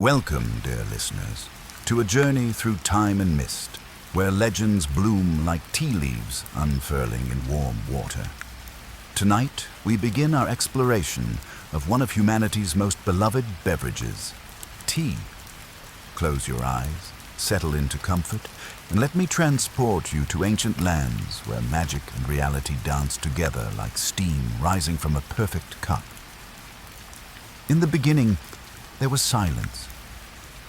Welcome, dear listeners, to a journey through time and mist, where legends bloom like tea leaves unfurling in warm water. Tonight, we begin our exploration of one of humanity's most beloved beverages, tea. Close your eyes, settle into comfort, and let me transport you to ancient lands where magic and reality dance together like steam rising from a perfect cup. In the beginning, there was silence,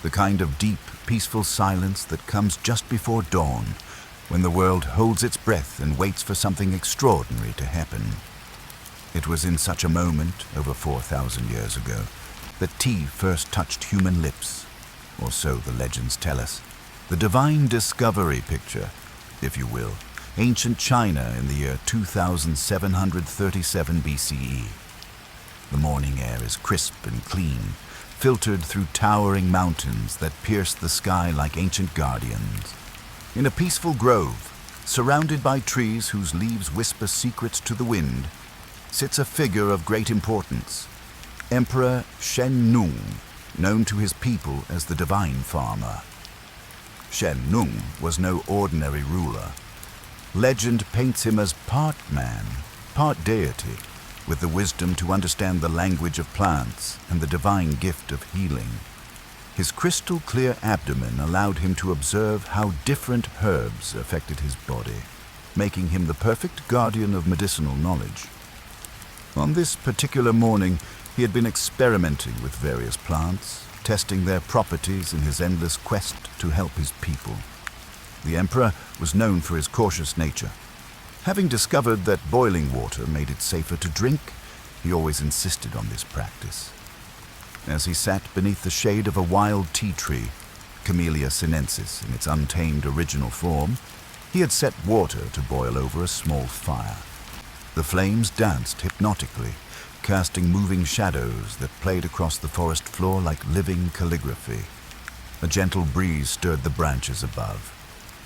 the kind of deep, peaceful silence that comes just before dawn, when the world holds its breath and waits for something extraordinary to happen. It was in such a moment, over 4,000 years ago, that tea first touched human lips, or so the legends tell us. The divine discovery picture, if you will, ancient China in the year 2737 BCE. The morning air is crisp and clean, filtered through towering mountains that pierce the sky like ancient guardians. In a peaceful grove, surrounded by trees whose leaves whisper secrets to the wind, sits a figure of great importance, Emperor Shen Nong, known to his people as the Divine Farmer. Shen Nong was no ordinary ruler. Legend paints him as part man, part deity, with the wisdom to understand the language of plants and the divine gift of healing. His crystal-clear abdomen allowed him to observe how different herbs affected his body, making him the perfect guardian of medicinal knowledge. On this particular morning, he had been experimenting with various plants, testing their properties in his endless quest to help his people. The emperor was known for his cautious nature. Having discovered that boiling water made it safer to drink, he always insisted on this practice. As he sat beneath the shade of a wild tea tree, Camellia sinensis in its untamed original form, he had set water to boil over a small fire. The flames danced hypnotically, casting moving shadows that played across the forest floor like living calligraphy. A gentle breeze stirred the branches above.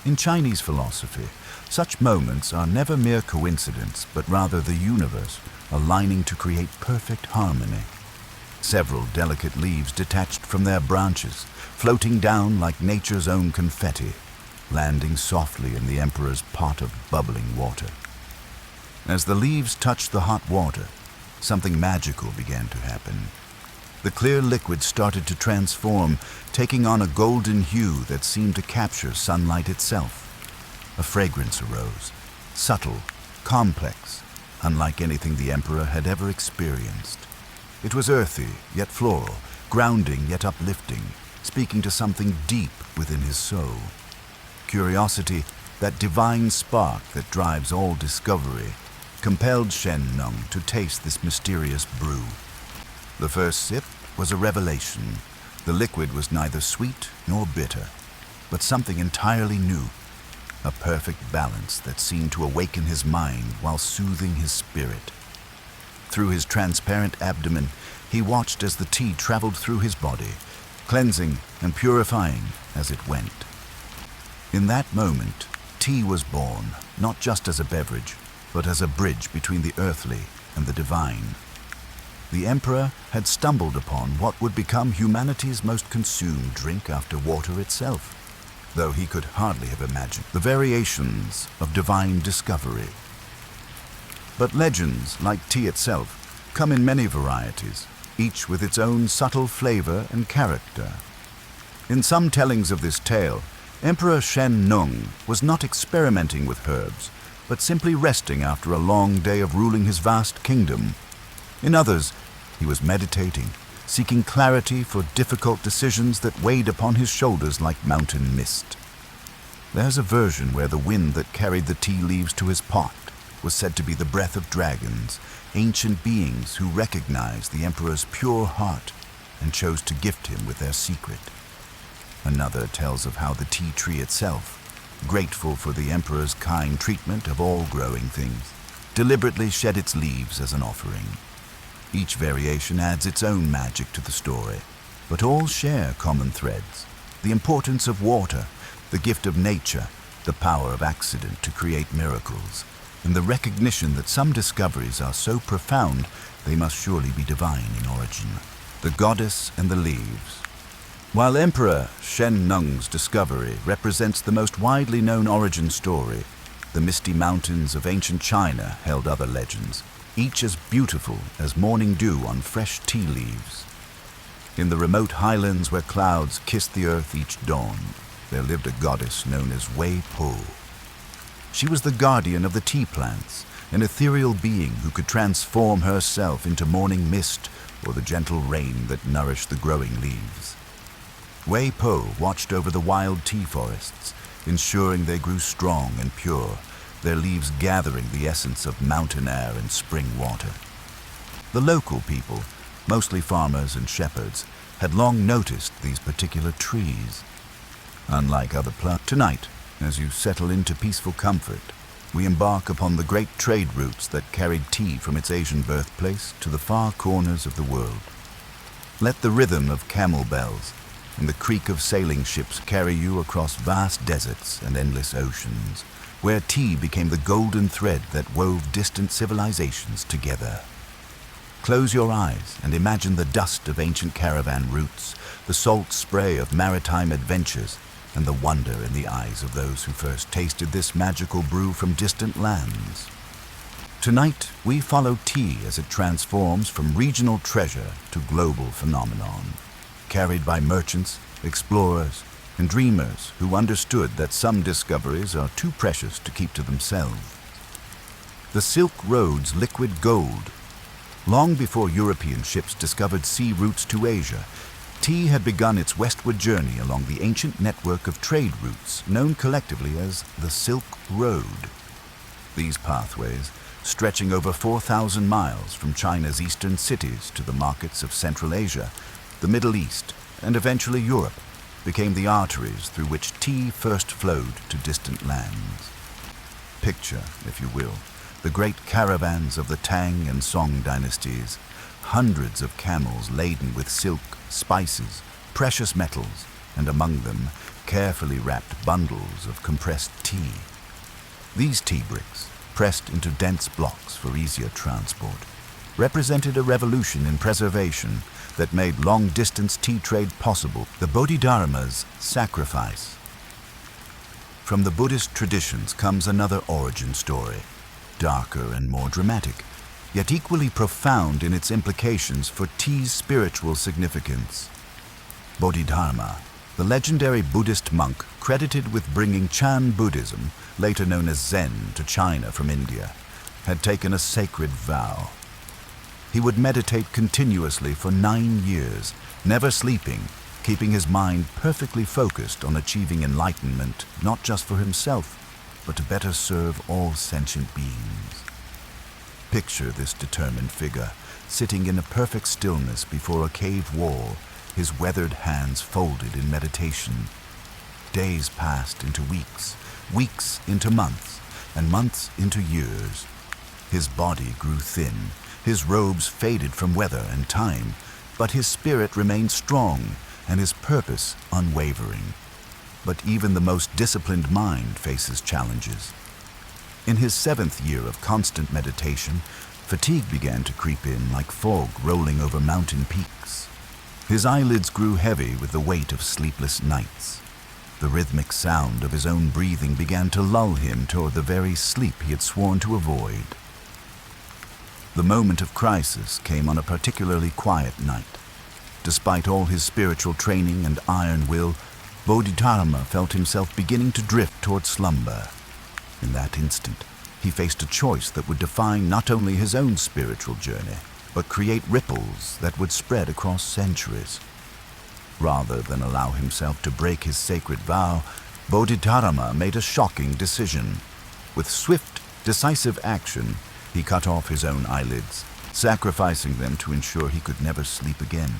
In Chinese philosophy, such moments are never mere coincidence, but rather the universe aligning to create perfect harmony. Several delicate leaves detached from their branches, floating down like nature's own confetti, landing softly in the emperor's pot of bubbling water. As the leaves touched the hot water, something magical began to happen. The clear liquid started to transform, taking on a golden hue that seemed to capture sunlight itself. A fragrance arose, subtle, complex, unlike anything the emperor had ever experienced. It was earthy, yet floral, grounding, yet uplifting, speaking to something deep within his soul. Curiosity, that divine spark that drives all discovery, compelled Shen Nong to taste this mysterious brew. The first sip was a revelation. The liquid was neither sweet nor bitter, but something entirely new, a perfect balance that seemed to awaken his mind while soothing his spirit. Through his transparent abdomen, he watched as the tea traveled through his body, cleansing and purifying as it went. In that moment, tea was born, not just as a beverage, but as a bridge between the earthly and the divine. The emperor had stumbled upon what would become humanity's most consumed drink after water itself, though he could hardly have imagined the variations of divine discovery. But legends, like tea itself, come in many varieties, each with its own subtle flavor and character. In some tellings of this tale, Emperor Shen Nong was not experimenting with herbs, but simply resting after a long day of ruling his vast kingdom. In others, he was meditating, seeking clarity for difficult decisions that weighed upon his shoulders like mountain mist. There's a version where the wind that carried the tea leaves to his pot was said to be the breath of dragons, ancient beings who recognized the emperor's pure heart and chose to gift him with their secret. Another tells of how the tea tree itself, grateful for the emperor's kind treatment of all growing things, deliberately shed its leaves as an offering. Each variation adds its own magic to the story, but all share common threads: the importance of water, the gift of nature, the power of accident to create miracles, and the recognition that some discoveries are so profound they must surely be divine in origin. The goddess and the leaves. While Emperor Shen Nong's discovery represents the most widely known origin story, the misty mountains of ancient China held other legends, each as beautiful as morning dew on fresh tea leaves. In the remote highlands where clouds kissed the earth each dawn, there lived a goddess known as Wei Po. She was the guardian of the tea plants, an ethereal being who could transform herself into morning mist or the gentle rain that nourished the growing leaves. Wei Po watched over the wild tea forests, ensuring they grew strong and pure, their leaves gathering the essence of mountain air and spring water. The local people, mostly farmers and shepherds, had long noticed these particular trees. Unlike other plants, tonight, as you settle into peaceful comfort, we embark upon the great trade routes that carried tea from its Asian birthplace to the far corners of the world. Let the rhythm of camel bells and the creak of sailing ships carry you across vast deserts and endless oceans, where tea became the golden thread that wove distant civilizations together. Close your eyes and imagine the dust of ancient caravan routes, the salt spray of maritime adventures, and the wonder in the eyes of those who first tasted this magical brew from distant lands. Tonight, we follow tea as it transforms from regional treasure to global phenomenon, carried by merchants, explorers, and dreamers who understood that some discoveries are too precious to keep to themselves. The Silk Road's liquid gold. Long before European ships discovered sea routes to Asia, tea had begun its westward journey along the ancient network of trade routes known collectively as the Silk Road. These pathways, stretching over 4,000 miles from China's eastern cities to the markets of Central Asia, the Middle East, and eventually Europe, became the arteries through which tea first flowed to distant lands. Picture, if you will, the great caravans of the Tang and Song dynasties, hundreds of camels laden with silk, spices, precious metals, and among them, carefully wrapped bundles of compressed tea. These tea bricks, pressed into dense blocks for easier transport, represented a revolution in preservation that made long-distance tea trade possible, the Bodhidharma's sacrifice. From the Buddhist traditions comes another origin story, darker and more dramatic, yet equally profound in its implications for tea's spiritual significance. Bodhidharma, the legendary Buddhist monk credited with bringing Chan Buddhism, later known as Zen, to China from India, had taken a sacred vow. He would meditate continuously for 9 years, never sleeping, keeping his mind perfectly focused on achieving enlightenment, not just for himself, but to better serve all sentient beings. Picture this determined figure, sitting in a perfect stillness before a cave wall, his weathered hands folded in meditation. Days passed into weeks, weeks into months, and months into years. His body grew thin, his robes faded from weather and time, but his spirit remained strong and his purpose unwavering. But even the most disciplined mind faces challenges. In his 7th year of constant meditation, fatigue began to creep in like fog rolling over mountain peaks. His eyelids grew heavy with the weight of sleepless nights. The rhythmic sound of his own breathing began to lull him toward the very sleep he had sworn to avoid. The moment of crisis came on a particularly quiet night. Despite all his spiritual training and iron will, Bodhidharma felt himself beginning to drift toward slumber. In that instant, he faced a choice that would define not only his own spiritual journey, but create ripples that would spread across centuries. Rather than allow himself to break his sacred vow, Bodhidharma made a shocking decision. With swift, decisive action, he cut off his own eyelids, sacrificing them to ensure he could never sleep again.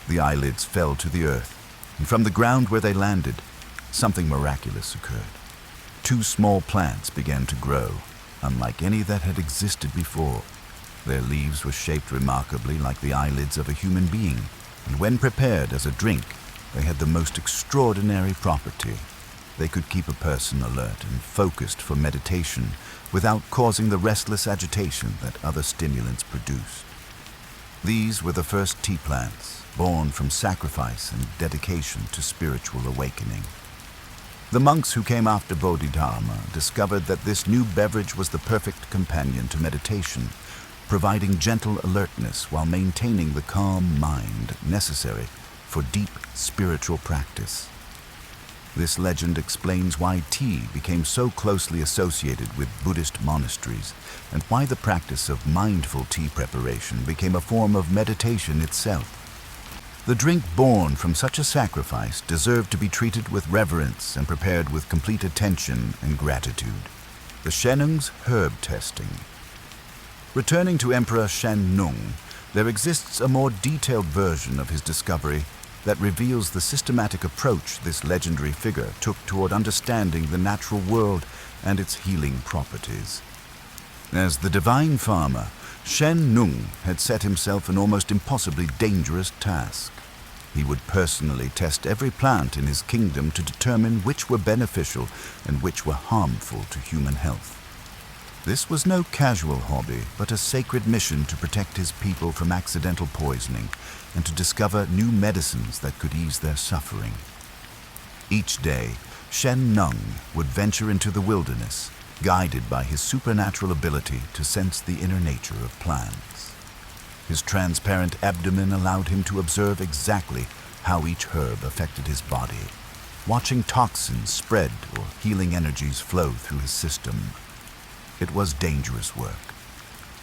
The eyelids fell to the earth, and from the ground where they landed, something miraculous occurred. 2 small plants began to grow, unlike any that had existed before. Their leaves were shaped remarkably like the eyelids of a human being, and when prepared as a drink, they had the most extraordinary property. They could keep a person alert and focused for meditation without causing the restless agitation that other stimulants produced. These were the first tea plants, born from sacrifice and dedication to spiritual awakening. The monks who came after Bodhidharma discovered that this new beverage was the perfect companion to meditation, providing gentle alertness while maintaining the calm mind necessary for deep spiritual practice. This legend explains why tea became so closely associated with Buddhist monasteries and why the practice of mindful tea preparation became a form of meditation itself. The drink born from such a sacrifice deserved to be treated with reverence and prepared with complete attention and gratitude. The Shen Nong's herb testing. Returning to Emperor Shen Nong, there exists a more detailed version of his discovery that reveals the systematic approach this legendary figure took toward understanding the natural world and its healing properties. As the divine farmer, Shen Nong had set himself an almost impossibly dangerous task. He would personally test every plant in his kingdom to determine which were beneficial and which were harmful to human health. This was no casual hobby, but a sacred mission to protect his people from accidental poisoning and to discover new medicines that could ease their suffering. Each day, Shen Nong would venture into the wilderness, guided by his supernatural ability to sense the inner nature of plants. His transparent abdomen allowed him to observe exactly how each herb affected his body, watching toxins spread or healing energies flow through his system. It was dangerous work.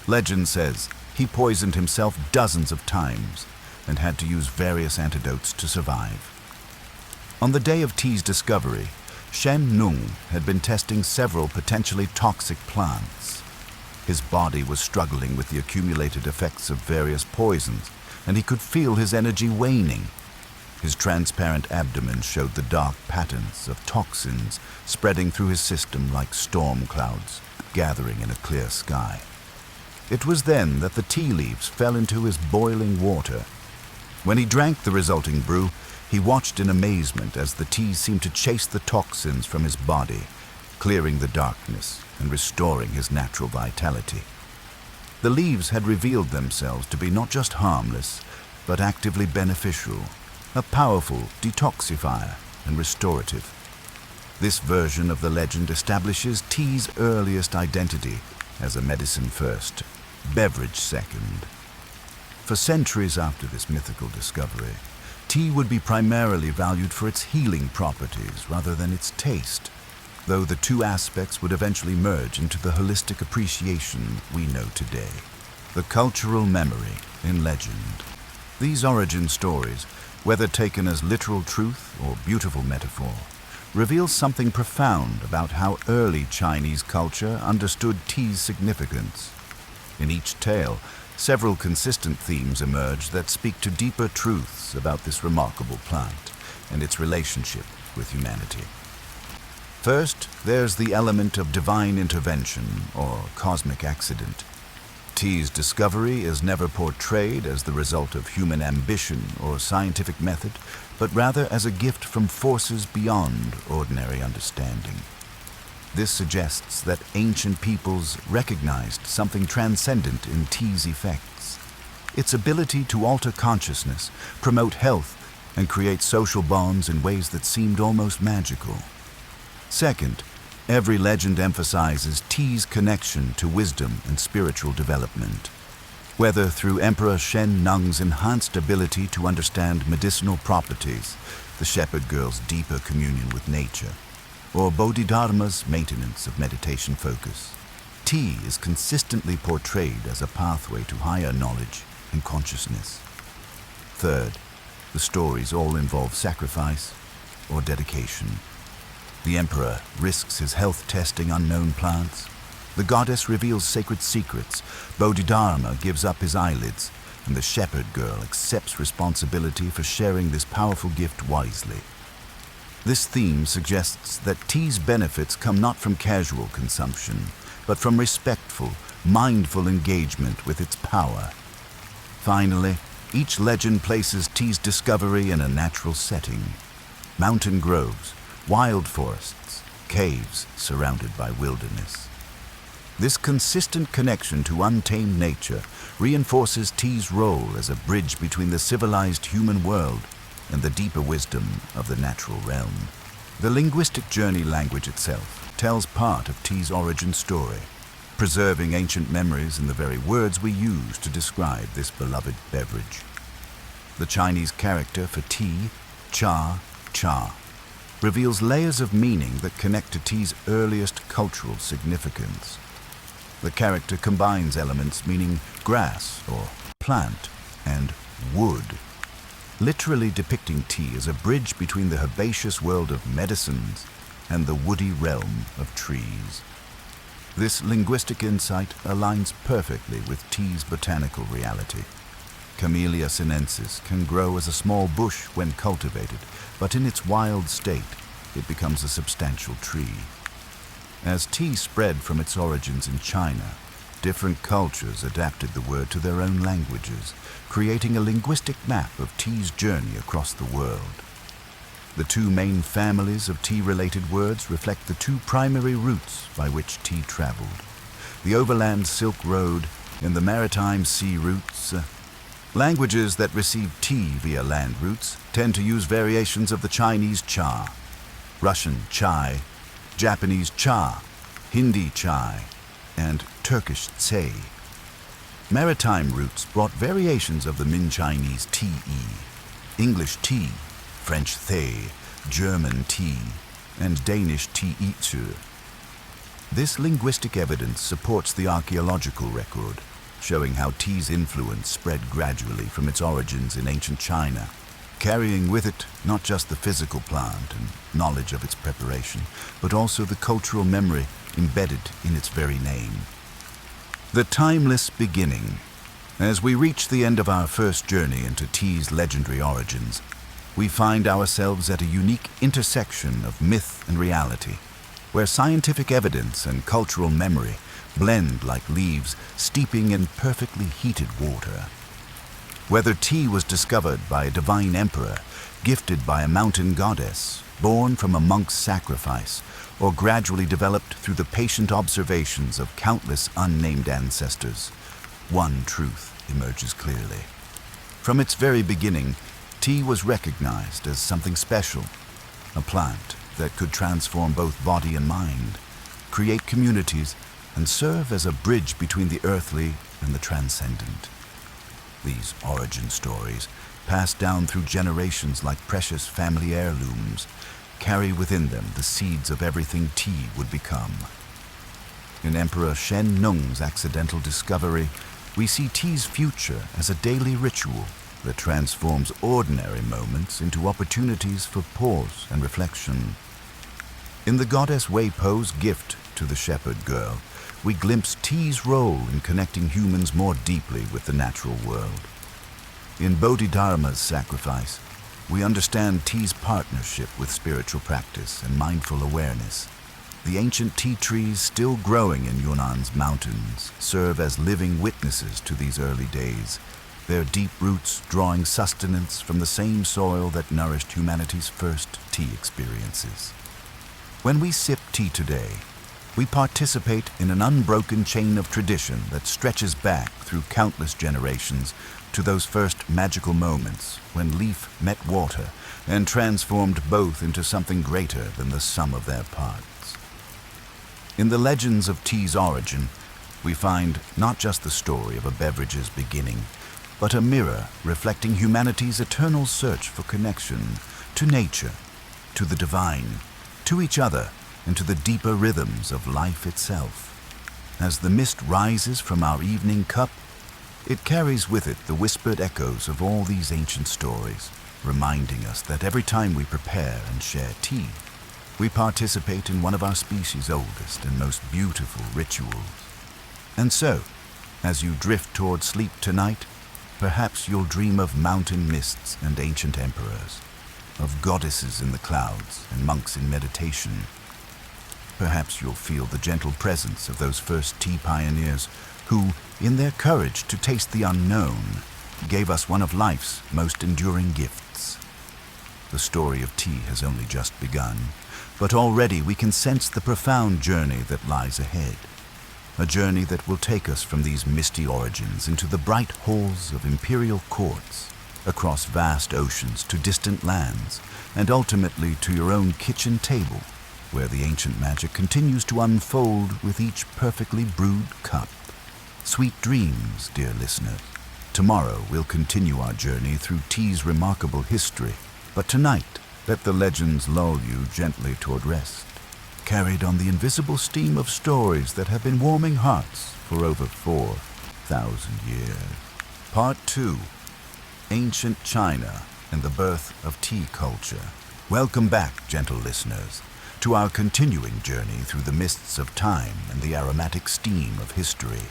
Legend says he poisoned himself dozens of times and had to use various antidotes to survive. On the day of tea's discovery, Shen Nong had been testing several potentially toxic plants. His body was struggling with the accumulated effects of various poisons, and he could feel his energy waning. His transparent abdomen showed the dark patterns of toxins spreading through his system like storm clouds gathering in a clear sky. It was then that the tea leaves fell into his boiling water. When he drank the resulting brew, he watched in amazement as the tea seemed to chase the toxins from his body, clearing the darkness and restoring his natural vitality. The leaves had revealed themselves to be not just harmless, but actively beneficial, a powerful detoxifier and restorative. This version of the legend establishes tea's earliest identity as a medicine first, beverage second. For centuries after this mythical discovery, tea would be primarily valued for its healing properties rather than its taste, though the two aspects would eventually merge into the holistic appreciation we know today. The cultural memory in legend. These origin stories, whether taken as literal truth or beautiful metaphor, reveal something profound about how early Chinese culture understood tea's significance. In each tale, several consistent themes emerge that speak to deeper truths about this remarkable plant and its relationship with humanity. First, there's the element of divine intervention or cosmic accident. Tea's discovery is never portrayed as the result of human ambition or scientific method, but rather as a gift from forces beyond ordinary understanding. This suggests that ancient peoples recognized something transcendent in tea's effects. Its ability to alter consciousness, promote health, and create social bonds in ways that seemed almost magical. Second, every legend emphasizes tea's connection to wisdom and spiritual development. Whether through Emperor Shen Nong's enhanced ability to understand medicinal properties, the shepherd girl's deeper communion with nature, or Bodhidharma's maintenance of meditation focus, tea is consistently portrayed as a pathway to higher knowledge and consciousness. Third, the stories all involve sacrifice or dedication. The emperor risks his health testing unknown plants. The goddess reveals sacred secrets. Bodhidharma gives up his eyelids, and the shepherd girl accepts responsibility for sharing this powerful gift wisely. This theme suggests that tea's benefits come not from casual consumption, but from respectful, mindful engagement with its power. Finally, each legend places tea's discovery in a natural setting. Mountain groves, wild forests, caves surrounded by wilderness. This consistent connection to untamed nature reinforces tea's role as a bridge between the civilized human world and the deeper wisdom of the natural realm. The linguistic journey language itself tells part of tea's origin story, preserving ancient memories in the very words we use to describe this beloved beverage. The Chinese character for tea, cha, reveals layers of meaning that connect to tea's earliest cultural significance. The character combines elements meaning grass or plant and wood, literally depicting tea as a bridge between the herbaceous world of medicines and the woody realm of trees. This linguistic insight aligns perfectly with tea's botanical reality. Camellia sinensis can grow as a small bush when cultivated, but in its wild state, it becomes a substantial tree. As tea spread from its origins in China, different cultures adapted the word to their own languages, creating a linguistic map of tea's journey across the world. The two main families of tea-related words reflect the two primary routes by which tea traveled: the overland Silk Road and the maritime sea routes. Languages that receive tea via land routes tend to use variations of the Chinese cha, Russian chai, Japanese cha, Hindi chai, and Turkish tsay. Maritime routes brought variations of the Min Chinese te, English tea, French the, German tea, and Danish te. This linguistic evidence supports the archaeological record, showing how tea's influence spread gradually from its origins in ancient China, carrying with it not just the physical plant and knowledge of its preparation, but also the cultural memory embedded in its very name. The timeless beginning. As we reach the end of our first journey into tea's legendary origins, we find ourselves at a unique intersection of myth and reality, where scientific evidence and cultural memory blend like leaves steeping in perfectly heated water. Whether tea was discovered by a divine emperor, gifted by a mountain goddess, born from a monk's sacrifice, or gradually developed through the patient observations of countless unnamed ancestors, one truth emerges clearly. From its very beginning, tea was recognized as something special, a plant that could transform both body and mind, create communities, and serve as a bridge between the earthly and the transcendent. These origin stories, passed down through generations like precious family heirlooms, carry within them the seeds of everything tea would become. In Emperor Shen Nong's accidental discovery, we see tea's future as a daily ritual that transforms ordinary moments into opportunities for pause and reflection. In the goddess Wei Po's gift to the shepherd girl, we glimpse tea's role in connecting humans more deeply with the natural world. In Bodhidharma's sacrifice, we understand tea's partnership with spiritual practice and mindful awareness. The ancient tea trees still growing in Yunnan's mountains serve as living witnesses to these early days, their deep roots drawing sustenance from the same soil that nourished humanity's first tea experiences. When we sip tea today, we participate in an unbroken chain of tradition that stretches back through countless generations to those first magical moments when leaf met water and transformed both into something greater than the sum of their parts. In the legends of tea's origin, we find not just the story of a beverage's beginning, but a mirror reflecting humanity's eternal search for connection to nature, to the divine, to each other, and to the deeper rhythms of life itself. As the mist rises from our evening cup, it carries with it the whispered echoes of all these ancient stories, reminding us that every time we prepare and share tea, we participate in one of our species' oldest and most beautiful rituals. And so, as you drift toward sleep tonight, perhaps you'll dream of mountain mists and ancient emperors, of goddesses in the clouds and monks in meditation. Perhaps you'll feel the gentle presence of those first tea pioneers who, in their courage to taste the unknown, gave us one of life's most enduring gifts. The story of tea has only just begun, but already we can sense the profound journey that lies ahead. a journey that will take us from these misty origins into the bright halls of imperial courts, across vast oceans to distant lands, and ultimately to your own kitchen table, where the ancient magic continues to unfold with each perfectly brewed cup. Sweet dreams, dear listeners. Tomorrow we'll continue our journey through tea's remarkable history, but tonight let the legends lull you gently toward rest, carried on the invisible steam of stories that have been warming hearts for over 4,000 years. Part 2. Ancient China and the Birth of Tea Culture. Welcome back, gentle listeners, to our continuing journey through the mists of time and the aromatic steam of history.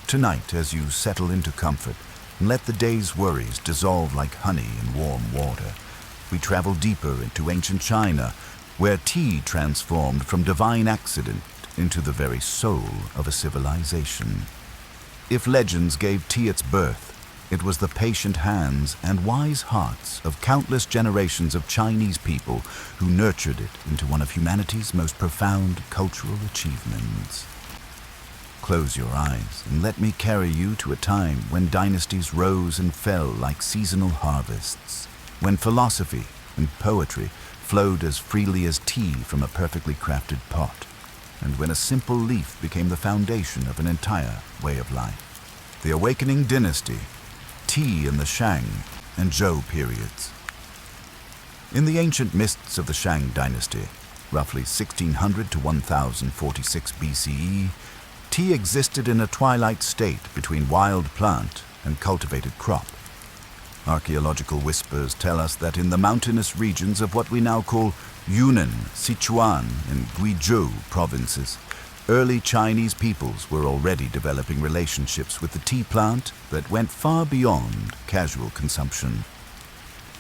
Tonight, as you settle into comfort and let the day's worries dissolve like honey in warm water, we travel deeper into ancient China, where tea transformed from divine accident into the very soul of a civilization. If legends gave tea its birth, it was the patient hands and wise hearts of countless generations of Chinese people who nurtured it into one of humanity's most profound cultural achievements. Close your eyes and let me carry you to a time when dynasties rose and fell like seasonal harvests, when philosophy and poetry flowed as freely as tea from a perfectly crafted pot, and when a simple leaf became the foundation of an entire way of life. The Awakening Dynasty, tea in the Shang and Zhou periods. In the ancient mists of the Shang Dynasty, roughly 1600 to 1046 BCE, tea existed in a twilight state between wild plant and cultivated crop. Archaeological whispers tell us that in the mountainous regions of what we now call Yunnan, Sichuan, and Guizhou provinces, early Chinese peoples were already developing relationships with the tea plant that went far beyond casual consumption.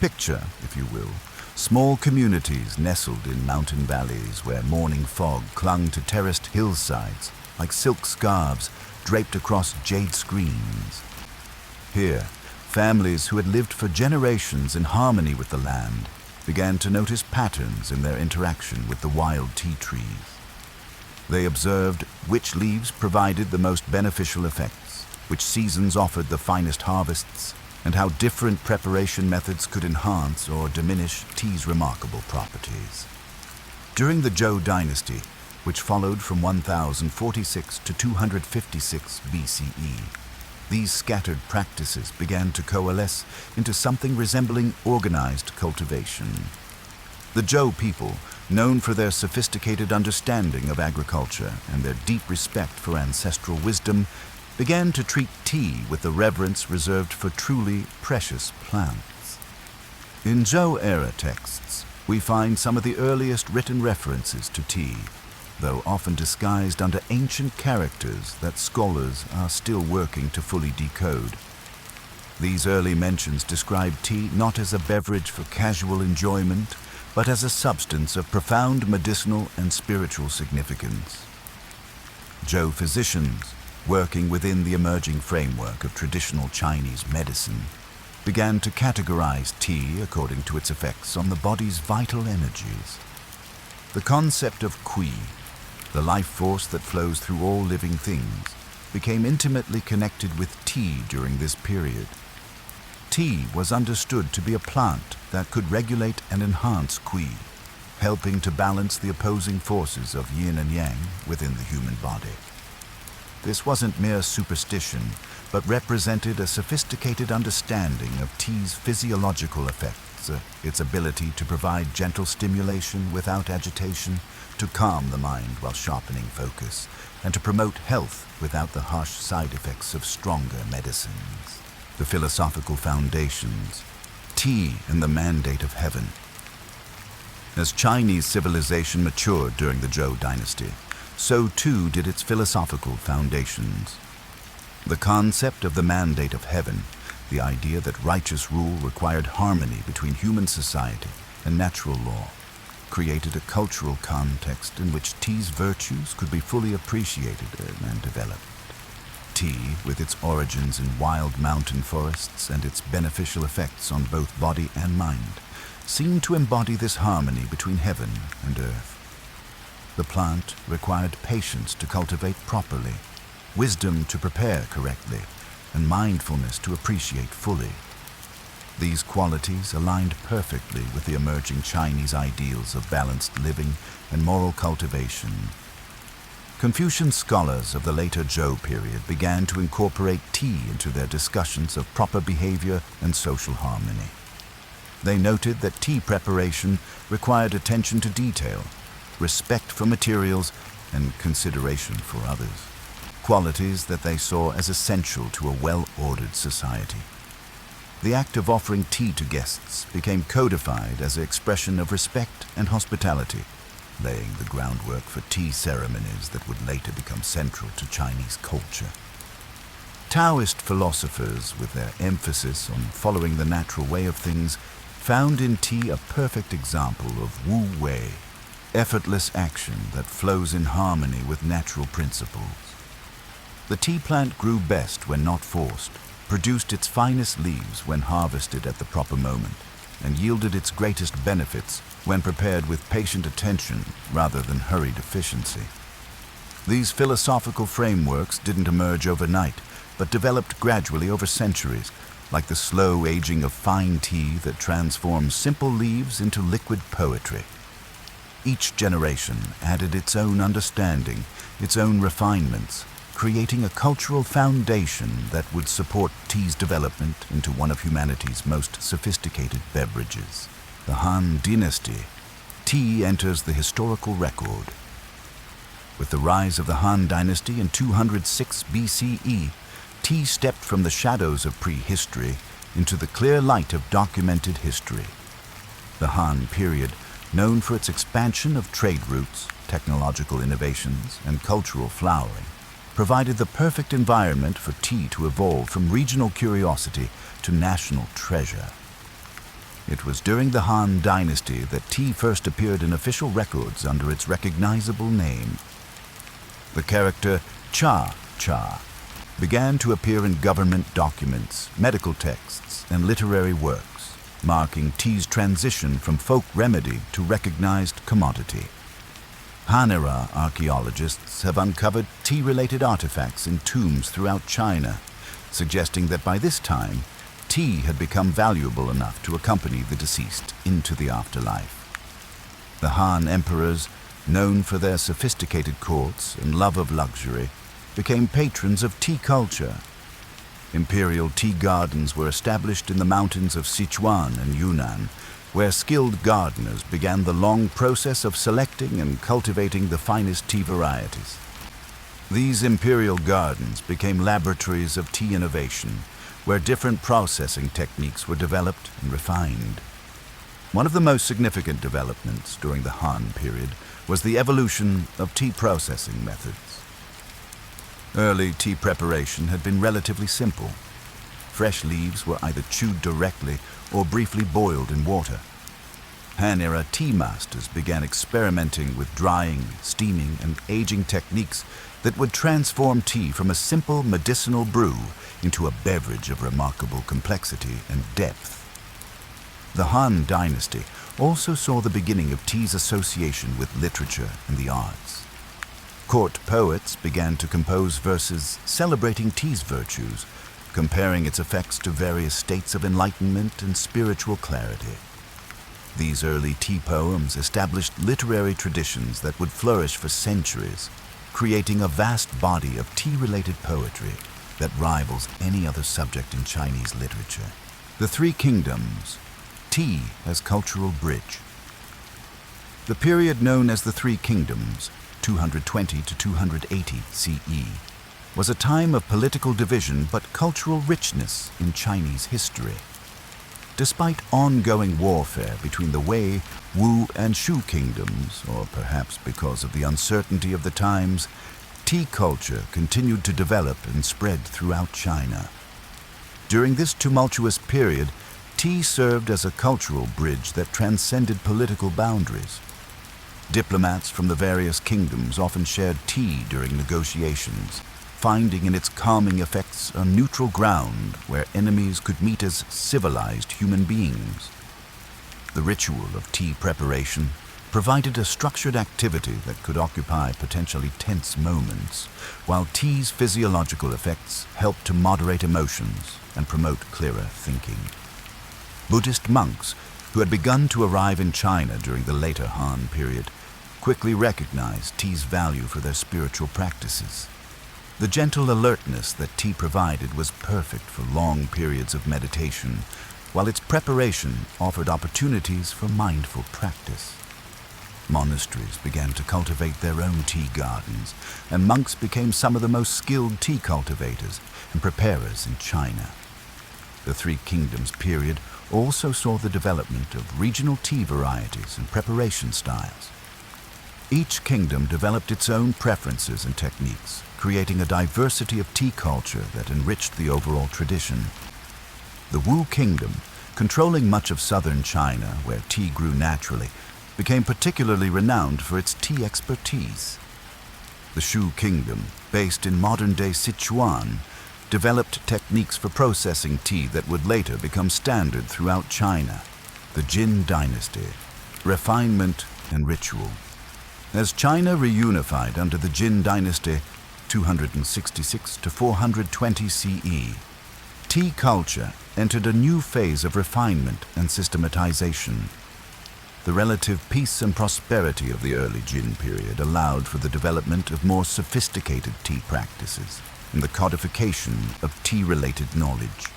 Picture, if you will, small communities nestled in mountain valleys where morning fog clung to terraced hillsides like silk scarves draped across jade screens. Here, families who had lived for generations in harmony with the land began to notice patterns in their interaction with the wild tea trees. They observed which leaves provided the most beneficial effects, which seasons offered the finest harvests, and how different preparation methods could enhance or diminish tea's remarkable properties. During the Zhou Dynasty, which followed from 1046 to 256 BCE, these scattered practices began to coalesce into something resembling organized cultivation. The Zhou people, known for their sophisticated understanding of agriculture and their deep respect for ancestral wisdom, began to treat tea with the reverence reserved for truly precious plants. In Zhou-era texts, we find some of the earliest written references to tea, though often disguised under ancient characters that scholars are still working to fully decode. These early mentions describe tea not as a beverage for casual enjoyment, but as a substance of profound medicinal and spiritual significance. Zhou physicians, working within the emerging framework of traditional Chinese medicine, began to categorize tea according to its effects on the body's vital energies. The concept of qi, the life force that flows through all living things, became intimately connected with tea during this period. Tea was understood to be a plant that could regulate and enhance qi, helping to balance the opposing forces of yin and yang within the human body. This wasn't mere superstition, but represented a sophisticated understanding of tea's physiological effects, its ability to provide gentle stimulation without agitation, to calm the mind while sharpening focus, and to promote health without the harsh side effects of stronger medicines. The philosophical foundations, tea and the mandate of heaven. As Chinese civilization matured during the Zhou Dynasty, so too did its philosophical foundations. The concept of the mandate of heaven, the idea that righteous rule required harmony between human society and natural law, created a cultural context in which tea's virtues could be fully appreciated and developed. Tea, with its origins in wild mountain forests and its beneficial effects on both body and mind, seemed to embody this harmony between heaven and earth. The plant required patience to cultivate properly, wisdom to prepare correctly, and mindfulness to appreciate fully. These qualities aligned perfectly with the emerging Chinese ideals of balanced living and moral cultivation. Confucian scholars of the later Zhou period began to incorporate tea into their discussions of proper behavior and social harmony. They noted that tea preparation required attention to detail, respect for materials, and consideration for others, qualities that they saw as essential to a well-ordered society. The act of offering tea to guests became codified as an expression of respect and hospitality, laying the groundwork for tea ceremonies that would later become central to Chinese culture. Taoist philosophers, with their emphasis on following the natural way of things, found in tea a perfect example of Wu Wei, effortless action that flows in harmony with natural principles. The tea plant grew best when not forced, produced its finest leaves when harvested at the proper moment, and yielded its greatest benefits when prepared with patient attention rather than hurried efficiency. These philosophical frameworks didn't emerge overnight, but developed gradually over centuries, like the slow aging of fine tea that transforms simple leaves into liquid poetry. Each generation added its own understanding, its own refinements, creating a cultural foundation that would support tea's development into one of humanity's most sophisticated beverages. The Han Dynasty, tea enters the historical record. With the rise of the Han Dynasty in 206 BCE, tea stepped from the shadows of prehistory into the clear light of documented history. The Han period, known for its expansion of trade routes, technological innovations, and cultural flowering, provided the perfect environment for tea to evolve from regional curiosity to national treasure. It was during the Han Dynasty that tea first appeared in official records under its recognizable name. The character Cha began to appear in government documents, medical texts, and literary works, marking tea's transition from folk remedy to recognized commodity. Han-era archaeologists have uncovered tea-related artifacts in tombs throughout China, suggesting that by this time, tea had become valuable enough to accompany the deceased into the afterlife. The Han emperors, known for their sophisticated courts and love of luxury, became patrons of tea culture. Imperial tea gardens were established in the mountains of Sichuan and Yunnan, where skilled gardeners began the long process of selecting and cultivating the finest tea varieties. These imperial gardens became laboratories of tea innovation, where different processing techniques were developed and refined. One of the most significant developments during the Han period was the evolution of tea processing methods. Early tea preparation had been relatively simple. Fresh leaves were either chewed directly or briefly boiled in water. Han-era tea masters began experimenting with drying, steaming, and aging techniques that would transform tea from a simple medicinal brew into a beverage of remarkable complexity and depth. The Han Dynasty also saw the beginning of tea's association with literature and the arts. Court poets began to compose verses celebrating tea's virtues, comparing its effects to various states of enlightenment and spiritual clarity. These early tea poems established literary traditions that would flourish for centuries, creating a vast body of tea-related poetry that rivals any other subject in Chinese literature. The Three Kingdoms, tea as cultural bridge. The period known as the Three Kingdoms, 220 to 280 CE, was a time of political division but cultural richness in Chinese history. Despite ongoing warfare between the Wei, Wu, and Shu kingdoms, or perhaps because of the uncertainty of the times, tea culture continued to develop and spread throughout China. During this tumultuous period, tea served as a cultural bridge that transcended political boundaries. Diplomats from the various kingdoms often shared tea during negotiations, finding in its calming effects a neutral ground where enemies could meet as civilized human beings. The ritual of tea preparation, provided a structured activity that could occupy potentially tense moments, while tea's physiological effects helped to moderate emotions and promote clearer thinking. Buddhist monks, who had begun to arrive in China during the later Han period, quickly recognized tea's value for their spiritual practices. The gentle alertness that tea provided was perfect for long periods of meditation, while its preparation offered opportunities for mindful practice. Monasteries began to cultivate their own tea gardens, and monks became some of the most skilled tea cultivators and preparers in China. The Three Kingdoms period also saw the development of regional tea varieties and preparation styles. Each kingdom developed its own preferences and techniques, creating a diversity of tea culture that enriched the overall tradition. The Wu Kingdom, controlling much of southern China where tea grew naturally, became particularly renowned for its tea expertise. The Shu Kingdom, based in modern-day Sichuan, developed techniques for processing tea that would later become standard throughout China. The Jin Dynasty, refinement and ritual. As China reunified under the Jin Dynasty, 266 to 420 CE, tea culture entered a new phase of refinement and systematization. The relative peace and prosperity of the early Jin period allowed for the development of more sophisticated tea practices and the codification of tea-related knowledge.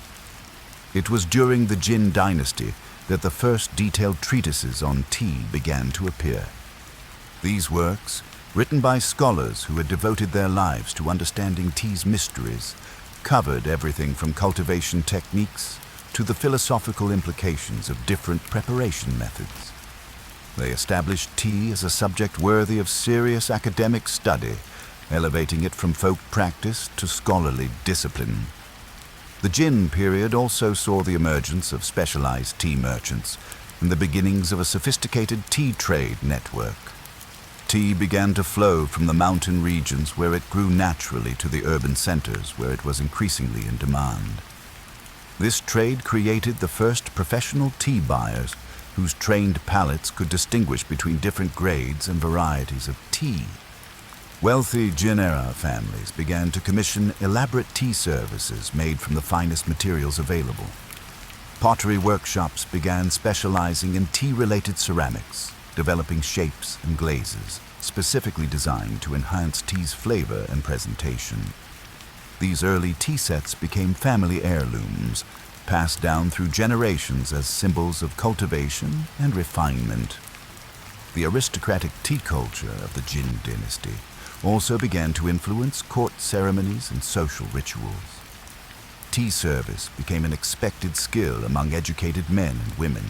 It was during the Jin Dynasty that the first detailed treatises on tea began to appear. These works, written by scholars who had devoted their lives to understanding tea's mysteries, covered everything from cultivation techniques to the philosophical implications of different preparation methods. They established tea as a subject worthy of serious academic study, elevating it from folk practice to scholarly discipline. The Jin period also saw the emergence of specialized tea merchants and the beginnings of a sophisticated tea trade network. Tea began to flow from the mountain regions where it grew naturally to the urban centers where it was increasingly in demand. This trade created the first professional tea buyers whose trained palates could distinguish between different grades and varieties of tea. Wealthy Jin-era families began to commission elaborate tea services made from the finest materials available. Pottery workshops began specializing in tea-related ceramics, developing shapes and glazes specifically designed to enhance tea's flavor and presentation. These early tea sets became family heirlooms, passed down through generations as symbols of cultivation and refinement. The aristocratic tea culture of the Jin dynasty also began to influence court ceremonies and social rituals. Tea service became an expected skill among educated men and women,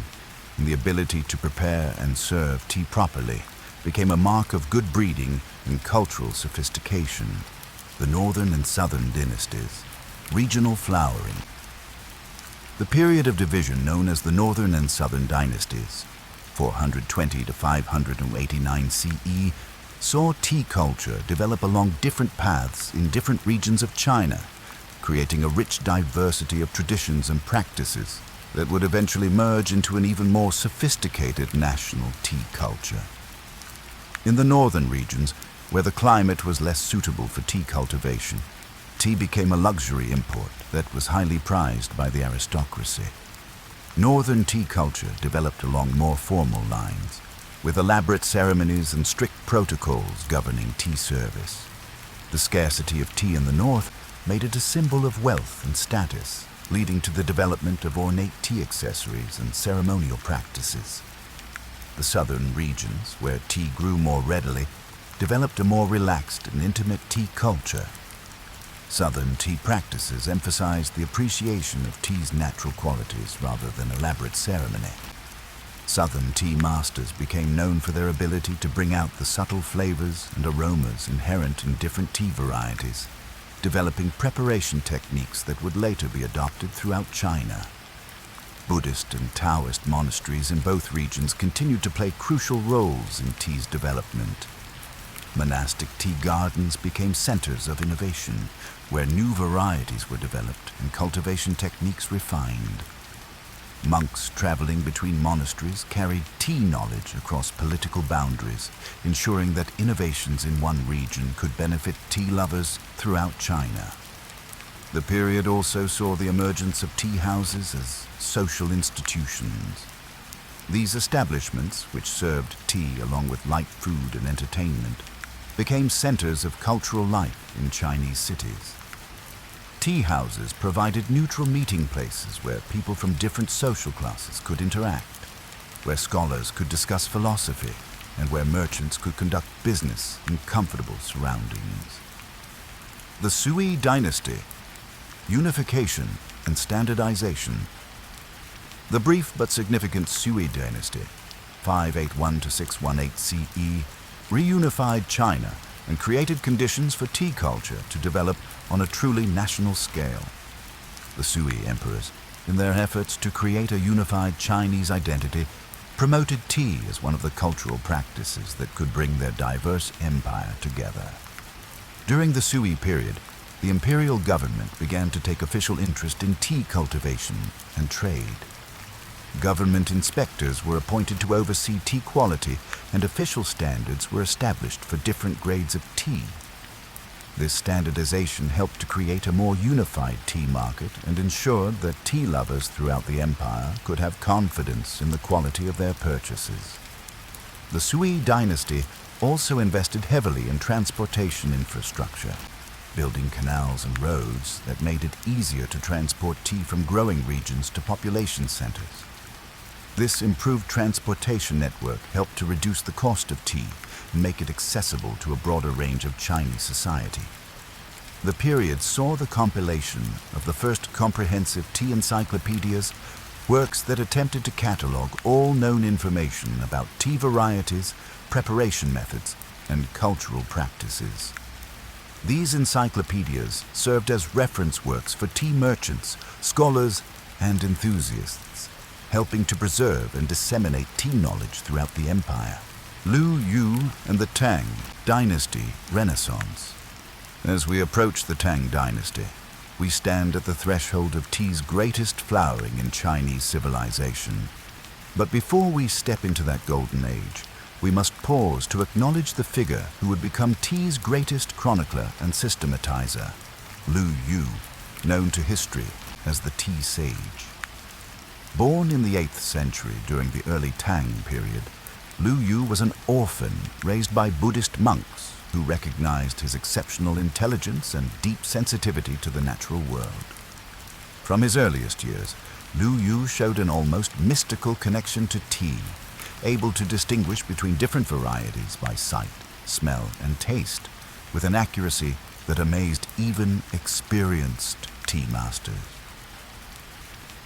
and the ability to prepare and serve tea properly became a mark of good breeding and cultural sophistication. The northern and southern dynasties, regional flowering. The period of division known as the Northern and Southern Dynasties, 420 to 589 CE, saw tea culture develop along different paths in different regions of China, creating a rich diversity of traditions and practices that would eventually merge into an even more sophisticated national tea culture. In the northern regions, where the climate was less suitable for tea cultivation, tea became a luxury import that was highly prized by the aristocracy. Northern tea culture developed along more formal lines, with elaborate ceremonies and strict protocols governing tea service. The scarcity of tea in the north made it a symbol of wealth and status, leading to the development of ornate tea accessories and ceremonial practices. The southern regions, where tea grew more readily, developed a more relaxed and intimate tea culture. Southern tea practices emphasized the appreciation of tea's natural qualities rather than elaborate ceremony. Southern tea masters became known for their ability to bring out the subtle flavors and aromas inherent in different tea varieties, developing preparation techniques that would later be adopted throughout China. Buddhist and Taoist monasteries in both regions continued to play crucial roles in tea's development. Monastic tea gardens became centers of innovation, where new varieties were developed and cultivation techniques refined. Monks traveling between monasteries carried tea knowledge across political boundaries, ensuring that innovations in one region could benefit tea lovers throughout China. The period also saw the emergence of tea houses as social institutions. These establishments, which served tea along with light food and entertainment, became centers of cultural life in Chinese cities. Tea houses provided neutral meeting places where people from different social classes could interact, where scholars could discuss philosophy, and where merchants could conduct business in comfortable surroundings. The Sui Dynasty, unification and standardization. The brief but significant Sui Dynasty, 581 to 618 CE, reunified China and created conditions for tea culture to develop on a truly national scale. The Sui emperors, in their efforts to create a unified Chinese identity, promoted tea as one of the cultural practices that could bring their diverse empire together. During the Sui period, the imperial government began to take official interest in tea cultivation and trade. Government inspectors were appointed to oversee tea quality, and official standards were established for different grades of tea. This standardization helped to create a more unified tea market and ensured that tea lovers throughout the empire could have confidence in the quality of their purchases. The Sui dynasty also invested heavily in transportation infrastructure, building canals and roads that made it easier to transport tea from growing regions to population centers. This improved transportation network helped to reduce the cost of tea and make it accessible to a broader range of Chinese society. The period saw the compilation of the first comprehensive tea encyclopedias, works that attempted to catalog all known information about tea varieties, preparation methods, and cultural practices. These encyclopedias served as reference works for tea merchants, scholars, and enthusiasts, helping to preserve and disseminate tea knowledge throughout the empire. Lu Yu and the Tang Dynasty Renaissance. As we approach the Tang Dynasty, we stand at the threshold of tea's greatest flowering in Chinese civilization. But before we step into that golden age, we must pause to acknowledge the figure who would become tea's greatest chronicler and systematizer, Lu Yu, known to history as the Tea Sage. Born in the 8th century during the early Tang period, Lu Yu was an orphan raised by Buddhist monks who recognized his exceptional intelligence and deep sensitivity to the natural world. From his earliest years, Lu Yu showed an almost mystical connection to tea, able to distinguish between different varieties by sight, smell, and taste, with an accuracy that amazed even experienced tea masters.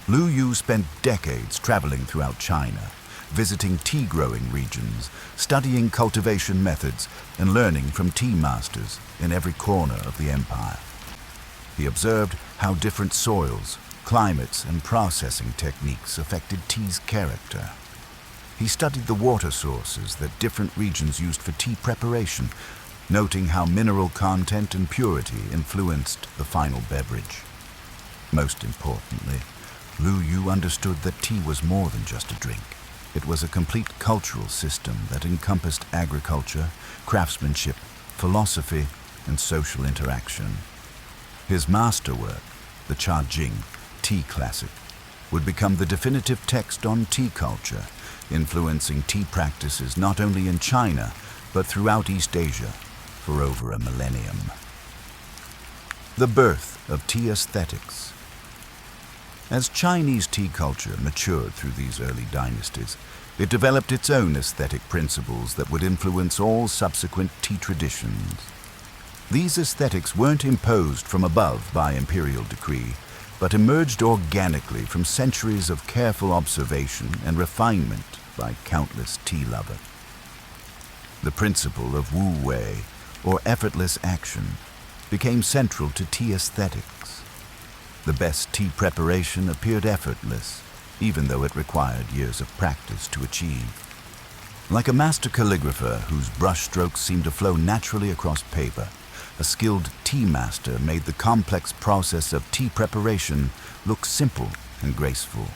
Lu Yu spent decades traveling throughout China, visiting tea-growing regions, studying cultivation methods, and learning from tea masters in every corner of the empire. He observed how different soils, climates, and processing techniques affected tea's character. He studied the water sources that different regions used for tea preparation, noting how mineral content and purity influenced the final beverage. Most importantly, Lu Yu understood that tea was more than just a drink. It was a complete cultural system that encompassed agriculture, craftsmanship, philosophy, and social interaction. His masterwork, the Cha Jing Tea Classic, would become the definitive text on tea culture, influencing tea practices not only in China, but throughout East Asia for over a millennium. The birth of tea aesthetics. As Chinese tea culture matured through these early dynasties, it developed its own aesthetic principles that would influence all subsequent tea traditions. These aesthetics weren't imposed from above by imperial decree, but emerged organically from centuries of careful observation and refinement by countless tea lovers. The principle of Wu Wei, or effortless action, became central to tea aesthetics. The best tea preparation appeared effortless, even though it required years of practice to achieve. Like a master calligrapher whose brushstrokes seemed to flow naturally across paper, a skilled tea master made the complex process of tea preparation look simple and graceful.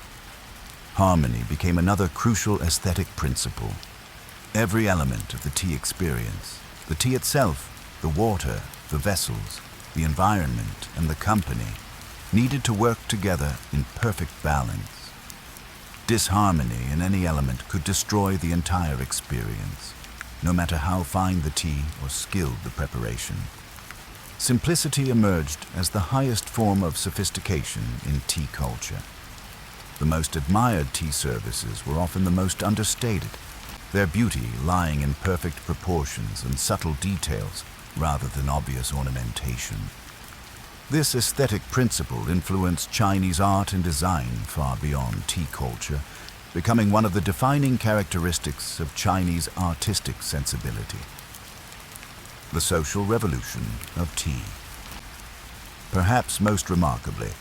Harmony became another crucial aesthetic principle. Every element of the tea experience, the tea itself, the water, the vessels, the environment, and the company, needed to work together in perfect balance. Disharmony in any element could destroy the entire experience, no matter how fine the tea or skilled the preparation. Simplicity emerged as the highest form of sophistication in tea culture. The most admired tea services were often the most understated, their beauty lying in perfect proportions and subtle details rather than obvious ornamentation. This aesthetic principle influenced Chinese art and design far beyond tea culture, becoming one of the defining characteristics of Chinese artistic sensibility. The social revolution of tea. Perhaps most remarkably,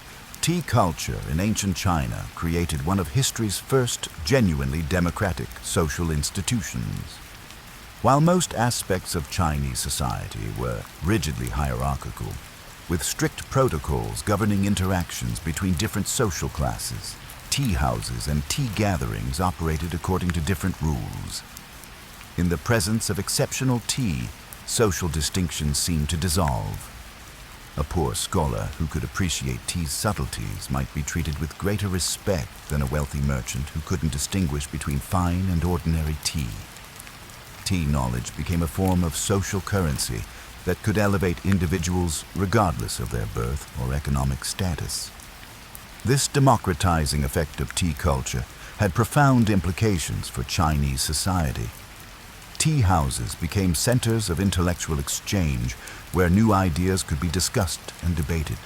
tea culture in ancient China created one of history's first genuinely democratic social institutions. While most aspects of Chinese society were rigidly hierarchical, with strict protocols governing interactions between different social classes, tea houses and tea gatherings operated according to different rules. In the presence of exceptional tea, social distinctions seemed to dissolve. A poor scholar who could appreciate tea's subtleties might be treated with greater respect than a wealthy merchant who couldn't distinguish between fine and ordinary tea. Tea knowledge became a form of social currency that could elevate individuals regardless of their birth or economic status. This democratizing effect of tea culture had profound implications for Chinese society. Tea houses became centers of intellectual exchange where new ideas could be discussed and debated.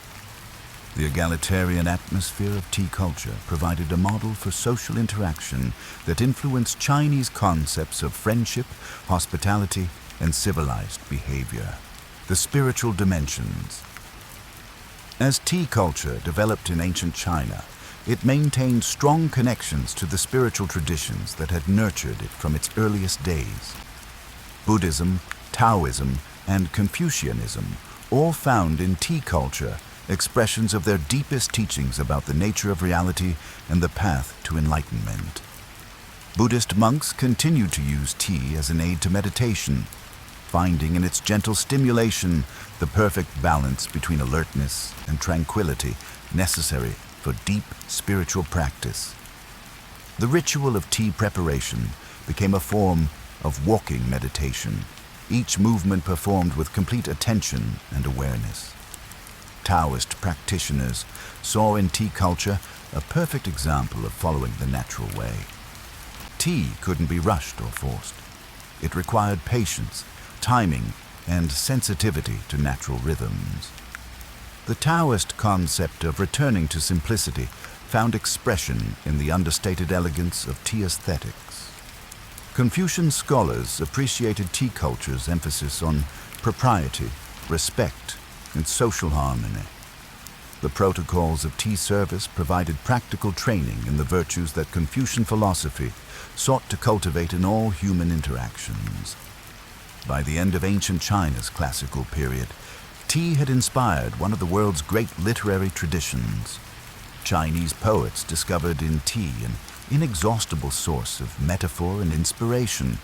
The egalitarian atmosphere of tea culture provided a model for social interaction that influenced Chinese concepts of friendship, hospitality, and civilized behavior. The spiritual dimensions. As tea culture developed in ancient China, it maintained strong connections to the spiritual traditions that had nurtured it from its earliest days. Buddhism, Taoism, and Confucianism all found in tea culture expressions of their deepest teachings about the nature of reality and the path to enlightenment. Buddhist monks continued to use tea as an aid to meditation, finding in its gentle stimulation the perfect balance between alertness and tranquility necessary for deep spiritual practice. The ritual of tea preparation became a form of walking meditation, each movement performed with complete attention and awareness. Taoist practitioners saw in tea culture a perfect example of following the natural way. Tea couldn't be rushed or forced. It required patience, timing, and sensitivity to natural rhythms. The Taoist concept of returning to simplicity found expression in the understated elegance of tea aesthetics. Confucian scholars appreciated tea culture's emphasis on propriety, respect, and social harmony. The protocols of tea service provided practical training in the virtues that Confucian philosophy sought to cultivate in all human interactions. By the end of ancient China's classical period, tea had inspired one of the world's great literary traditions. Chinese poets discovered in tea an inexhaustible source of metaphor and inspiration,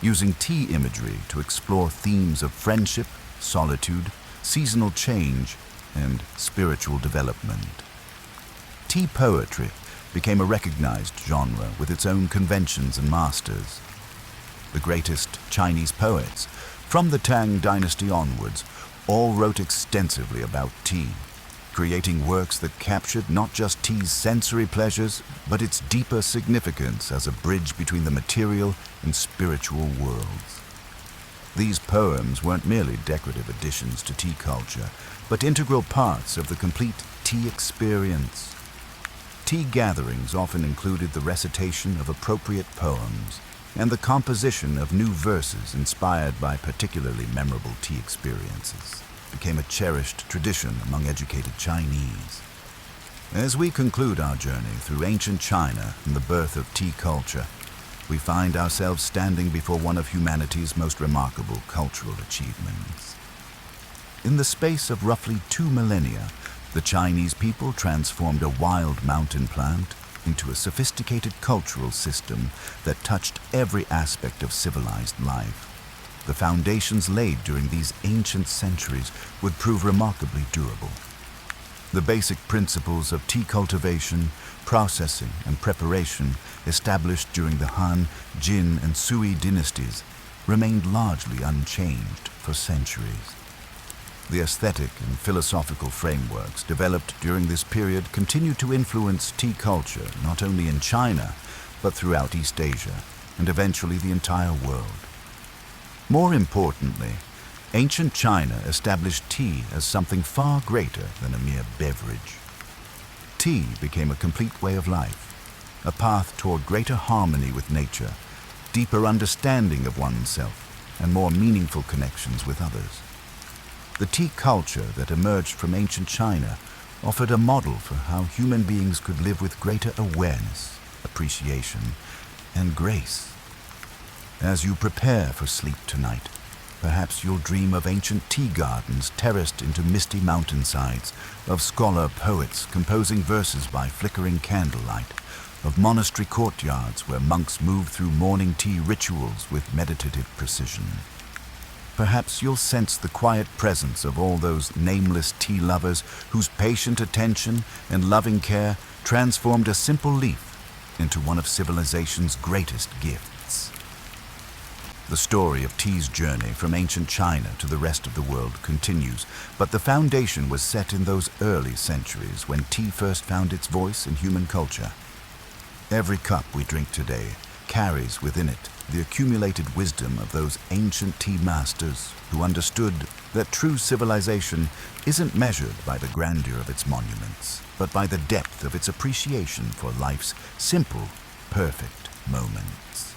using tea imagery to explore themes of friendship, solitude, seasonal change, and spiritual development. Tea poetry became a recognized genre with its own conventions and masters. The greatest Chinese poets, from the Tang Dynasty onwards, all wrote extensively about tea, creating works that captured not just tea's sensory pleasures, but its deeper significance as a bridge between the material and spiritual worlds. These poems weren't merely decorative additions to tea culture, but integral parts of the complete tea experience. Tea gatherings often included the recitation of appropriate poems and the composition of new verses inspired by particularly memorable tea experiences became a cherished tradition among educated Chinese. As we conclude our journey through ancient China and the birth of tea culture, we find ourselves standing before one of humanity's most remarkable cultural achievements. In the space of roughly 2 millennia, the Chinese people transformed a wild mountain plant into a sophisticated cultural system that touched every aspect of civilized life. The foundations laid during these ancient centuries would prove remarkably durable. The basic principles of tea cultivation, processing, and preparation established during the Han, Jin, and Sui dynasties remained largely unchanged for centuries. The aesthetic and philosophical frameworks developed during this period continued to influence tea culture not only in China, but throughout East Asia and eventually the entire world. More importantly, ancient China established tea as something far greater than a mere beverage. Tea became a complete way of life, a path toward greater harmony with nature, deeper understanding of oneself, and more meaningful connections with others. The tea culture that emerged from ancient China offered a model for how human beings could live with greater awareness, appreciation, and grace. As you prepare for sleep tonight, perhaps you'll dream of ancient tea gardens terraced into misty mountainsides, of scholar poets composing verses by flickering candlelight, of monastery courtyards where monks move through morning tea rituals with meditative precision. Perhaps you'll sense the quiet presence of all those nameless tea lovers whose patient attention and loving care transformed a simple leaf into one of civilization's greatest gifts. The story of tea's journey from ancient China to the rest of the world continues, but the foundation was set in those early centuries when tea first found its voice in human culture. Every cup we drink today carries within it the accumulated wisdom of those ancient tea masters who understood that true civilization isn't measured by the grandeur of its monuments, but by the depth of its appreciation for life's simple, perfect moments.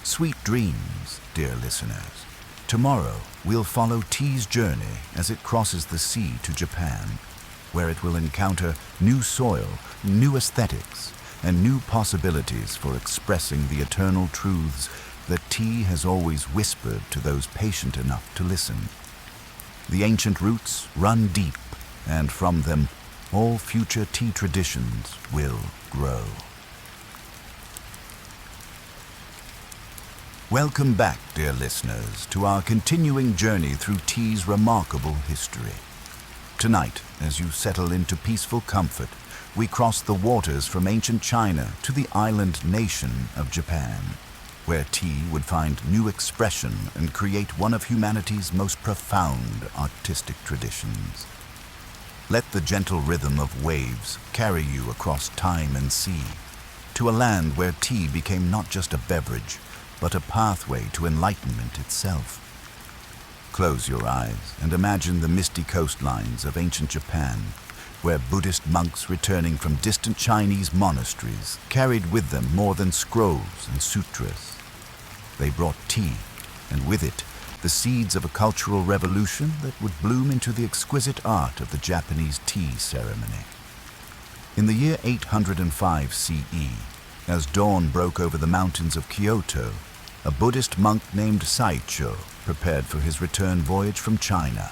Sweet dreams, dear listeners. Tomorrow, we'll follow tea's journey as it crosses the sea to Japan, where it will encounter new soil, new aesthetics, and new possibilities for expressing the eternal truths that tea has always whispered to those patient enough to listen. The ancient roots run deep, and from them, all future tea traditions will grow. Welcome back, dear listeners, to our continuing journey through tea's remarkable history. Tonight, as you settle into peaceful comfort, we cross the waters from ancient China to the island nation of Japan, where tea would find new expression and create one of humanity's most profound artistic traditions. Let the gentle rhythm of waves carry you across time and sea, to a land where tea became not just a beverage, but a pathway to enlightenment itself. Close your eyes and imagine the misty coastlines of ancient Japan, where Buddhist monks returning from distant Chinese monasteries carried with them more than scrolls and sutras. They brought tea, and with it, the seeds of a cultural revolution that would bloom into the exquisite art of the Japanese tea ceremony. In the year 805 CE, as dawn broke over the mountains of Kyoto, a Buddhist monk named Saicho prepared for his return voyage from China.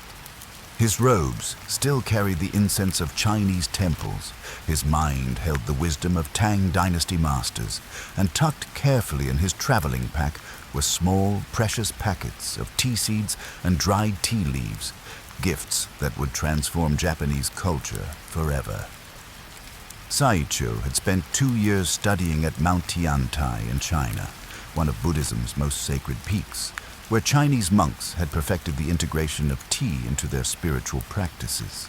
His robes still carried the incense of Chinese temples. His mind held the wisdom of Tang Dynasty masters, and tucked carefully in his traveling pack were small, precious packets of tea seeds and dried tea leaves, gifts that would transform Japanese culture forever. Saicho had spent 2 years studying at Mount Tiantai in China, one of Buddhism's most sacred peaks, where Chinese monks had perfected the integration of tea into their spiritual practices.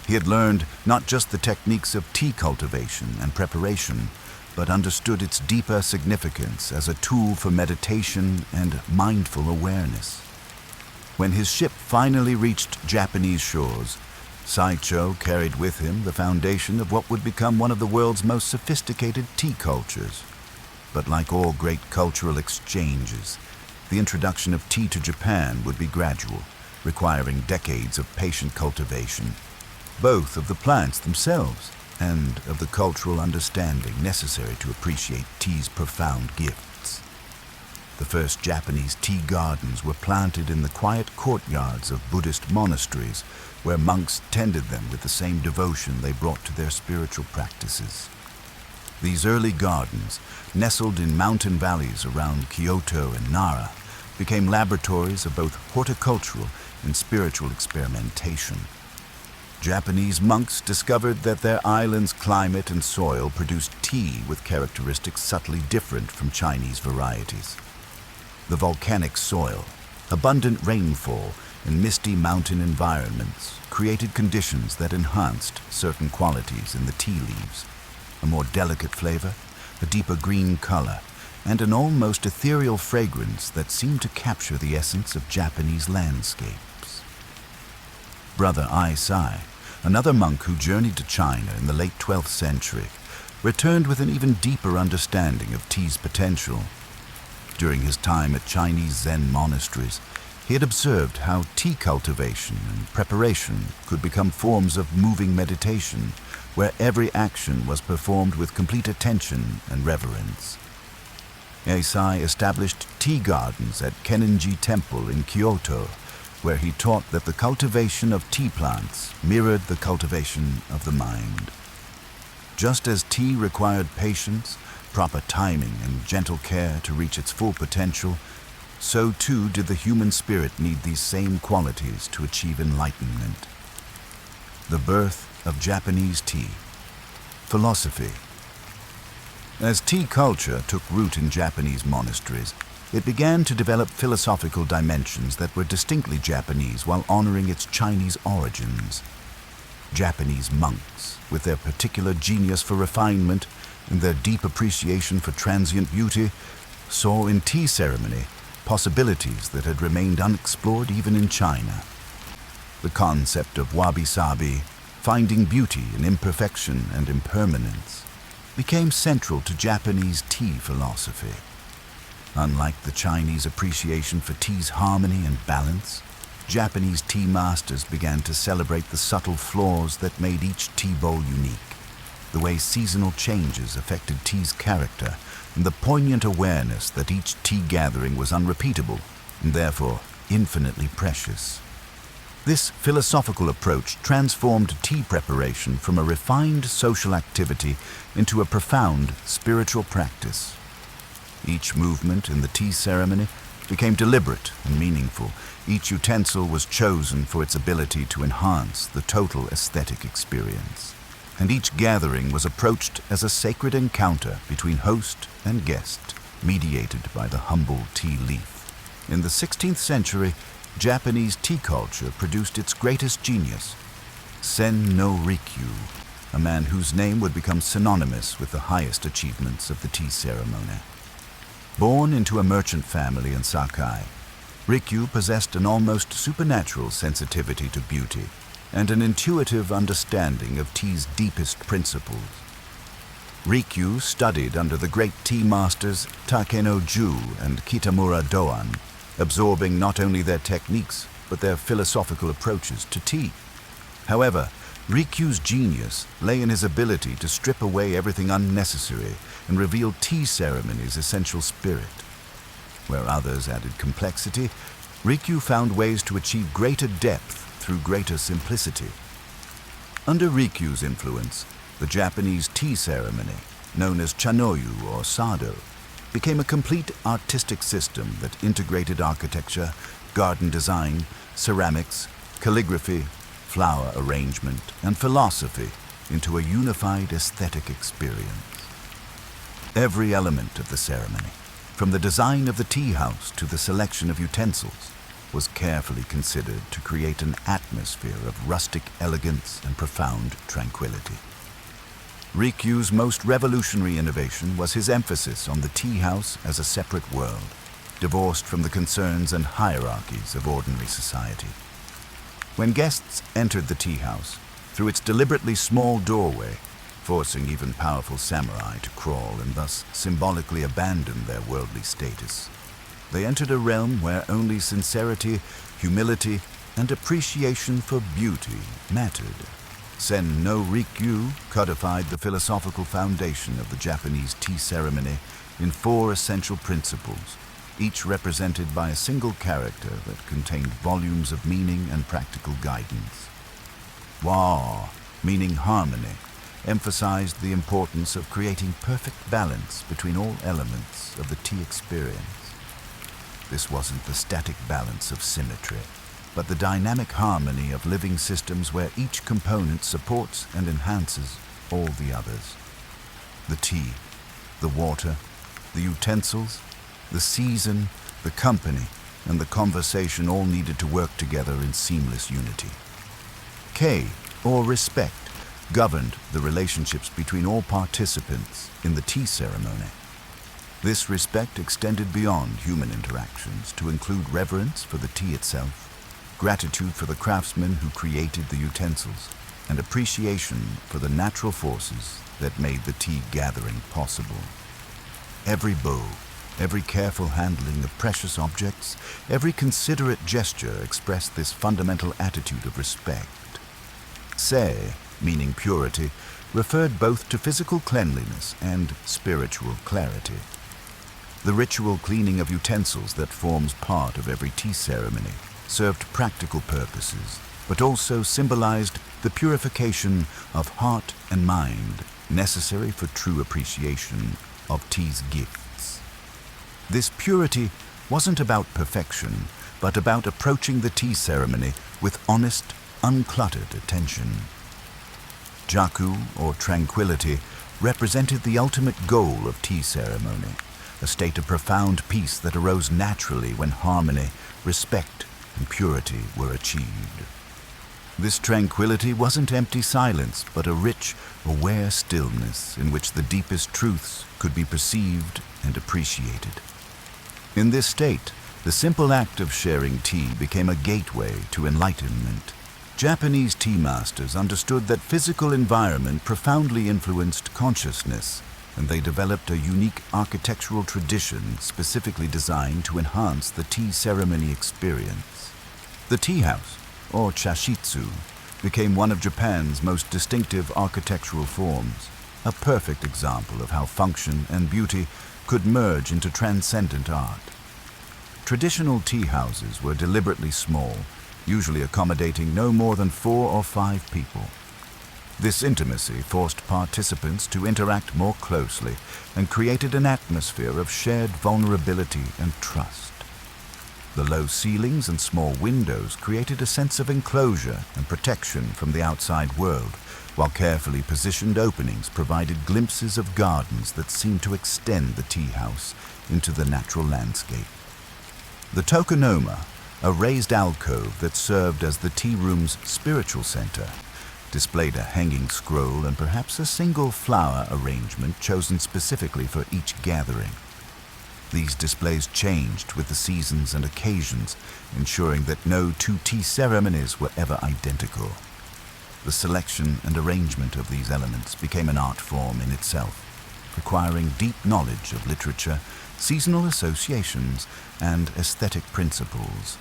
He had learned not just the techniques of tea cultivation and preparation, but understood its deeper significance as a tool for meditation and mindful awareness. When his ship finally reached Japanese shores, Saicho carried with him the foundation of what would become one of the world's most sophisticated tea cultures. But like all great cultural exchanges, the introduction of tea to Japan would be gradual, requiring decades of patient cultivation, both of the plants themselves and of the cultural understanding necessary to appreciate tea's profound gifts. The first Japanese tea gardens were planted in the quiet courtyards of Buddhist monasteries, where monks tended them with the same devotion they brought to their spiritual practices. These early gardens, nestled in mountain valleys around Kyoto and Nara, became laboratories of both horticultural and spiritual experimentation. Japanese monks discovered that their island's climate and soil produced tea with characteristics subtly different from Chinese varieties. The volcanic soil, abundant rainfall, and misty mountain environments created conditions that enhanced certain qualities in the tea leaves: a more delicate flavor, a deeper green color, and an almost ethereal fragrance that seemed to capture the essence of Japanese landscapes. Brother Ai Sai, another monk who journeyed to China in the late 12th century, returned with an even deeper understanding of tea's potential. During his time at Chinese Zen monasteries, he had observed how tea cultivation and preparation could become forms of moving meditation, where every action was performed with complete attention and reverence. Eisai established tea gardens at Kenninji Temple in Kyoto, where he taught that the cultivation of tea plants mirrored the cultivation of the mind. Just as tea required patience, proper timing, and gentle care to reach its full potential, so too did the human spirit need these same qualities to achieve enlightenment. The birth of Japanese tea. Philosophy. As tea culture took root in Japanese monasteries, it began to develop philosophical dimensions that were distinctly Japanese while honoring its Chinese origins. Japanese monks, with their particular genius for refinement and their deep appreciation for transient beauty, saw in tea ceremony possibilities that had remained unexplored even in China. The concept of wabi-sabi, finding beauty in imperfection and impermanence, became central to Japanese tea philosophy. Unlike the Chinese appreciation for tea's harmony and balance, Japanese tea masters began to celebrate the subtle flaws that made each tea bowl unique, the way seasonal changes affected tea's character, and the poignant awareness that each tea gathering was unrepeatable and therefore infinitely precious. This philosophical approach transformed tea preparation from a refined social activity into a profound spiritual practice. Each movement in the tea ceremony became deliberate and meaningful. Each utensil was chosen for its ability to enhance the total aesthetic experience. And each gathering was approached as a sacred encounter between host and guest, mediated by the humble tea leaf. In the 16th century, Japanese tea culture produced its greatest genius, Sen no Rikyu, a man whose name would become synonymous with the highest achievements of the tea ceremony. Born into a merchant family in Sakai, Rikyu possessed an almost supernatural sensitivity to beauty and an intuitive understanding of tea's deepest principles. Rikyu studied under the great tea masters Takeno-ju and Kitamura Doan, absorbing not only their techniques but their philosophical approaches to tea. However, Rikyu's genius lay in his ability to strip away everything unnecessary and reveal tea ceremony's essential spirit. Where others added complexity, Rikyu found ways to achieve greater depth through greater simplicity. Under Rikyu's influence, the Japanese tea ceremony, known as chanoyu or sado, became a complete artistic system that integrated architecture, garden design, ceramics, calligraphy, flower arrangement, and philosophy into a unified aesthetic experience. Every element of the ceremony, from the design of the tea house to the selection of utensils, was carefully considered to create an atmosphere of rustic elegance and profound tranquility. Rikyu's most revolutionary innovation was his emphasis on the tea house as a separate world, divorced from the concerns and hierarchies of ordinary society. When guests entered the tea house, through its deliberately small doorway, forcing even powerful samurai to crawl and thus symbolically abandon their worldly status, they entered a realm where only sincerity, humility, and appreciation for beauty mattered. Sen no Rikyu codified the philosophical foundation of the Japanese tea ceremony in 4 essential principles, each represented by a single character that contained volumes of meaning and practical guidance. Wa, meaning harmony, emphasized the importance of creating perfect balance between all elements of the tea experience. This wasn't the static balance of symmetry, but the dynamic harmony of living systems where each component supports and enhances all the others. The tea, the water, the utensils, the season, the company, and the conversation all needed to work together in seamless unity. K, or respect, governed the relationships between all participants in the tea ceremony. This respect extended beyond human interactions to include reverence for the tea itself, gratitude for the craftsmen who created the utensils, and appreciation for the natural forces that made the tea gathering possible. Every bowl, every careful handling of precious objects, every considerate gesture expressed this fundamental attitude of respect. Se, meaning purity, referred both to physical cleanliness and spiritual clarity. The ritual cleaning of utensils that forms part of every tea ceremony served practical purposes, but also symbolized the purification of heart and mind necessary for true appreciation of tea's gifts. This purity wasn't about perfection, but about approaching the tea ceremony with honest, uncluttered attention. Jaku, or tranquility, represented the ultimate goal of tea ceremony, a state of profound peace that arose naturally when harmony, respect, and purity were achieved. This tranquility wasn't empty silence, but a rich, aware stillness in which the deepest truths could be perceived and appreciated. In this state, the simple act of sharing tea became a gateway to enlightenment. Japanese tea masters understood that physical environment profoundly influenced consciousness, and they developed a unique architectural tradition specifically designed to enhance the tea ceremony experience. The tea house, or chashitsu, became one of Japan's most distinctive architectural forms, a perfect example of how function and beauty could merge into transcendent art. Traditional tea houses were deliberately small, usually accommodating no more than 4 or 5 people. This intimacy forced participants to interact more closely and created an atmosphere of shared vulnerability and trust. The low ceilings and small windows created a sense of enclosure and protection from the outside world, while carefully positioned openings provided glimpses of gardens that seemed to extend the tea house into the natural landscape. The tokonoma, a raised alcove that served as the tea room's spiritual center, displayed a hanging scroll and perhaps a single flower arrangement chosen specifically for each gathering. These displays changed with the seasons and occasions, ensuring that no 2 tea ceremonies were ever identical. The selection and arrangement of these elements became an art form in itself, requiring deep knowledge of literature, seasonal associations, and aesthetic principles.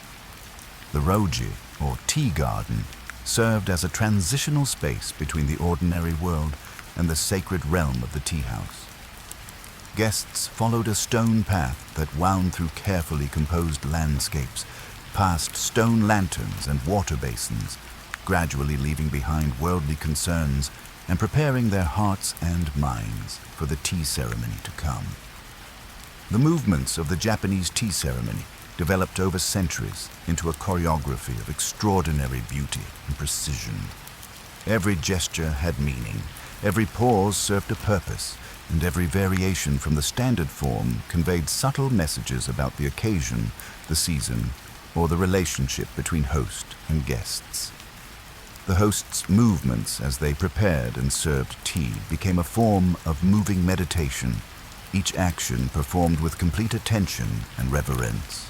The roji, or tea garden, served as a transitional space between the ordinary world and the sacred realm of the tea house. Guests followed a stone path that wound through carefully composed landscapes, past stone lanterns and water basins, gradually leaving behind worldly concerns and preparing their hearts and minds for the tea ceremony to come. The movements of the Japanese tea ceremony developed over centuries into a choreography of extraordinary beauty and precision. Every gesture had meaning, every pause served a purpose, and every variation from the standard form conveyed subtle messages about the occasion, the season, or the relationship between host and guests. The host's movements as they prepared and served tea became a form of moving meditation, each action performed with complete attention and reverence.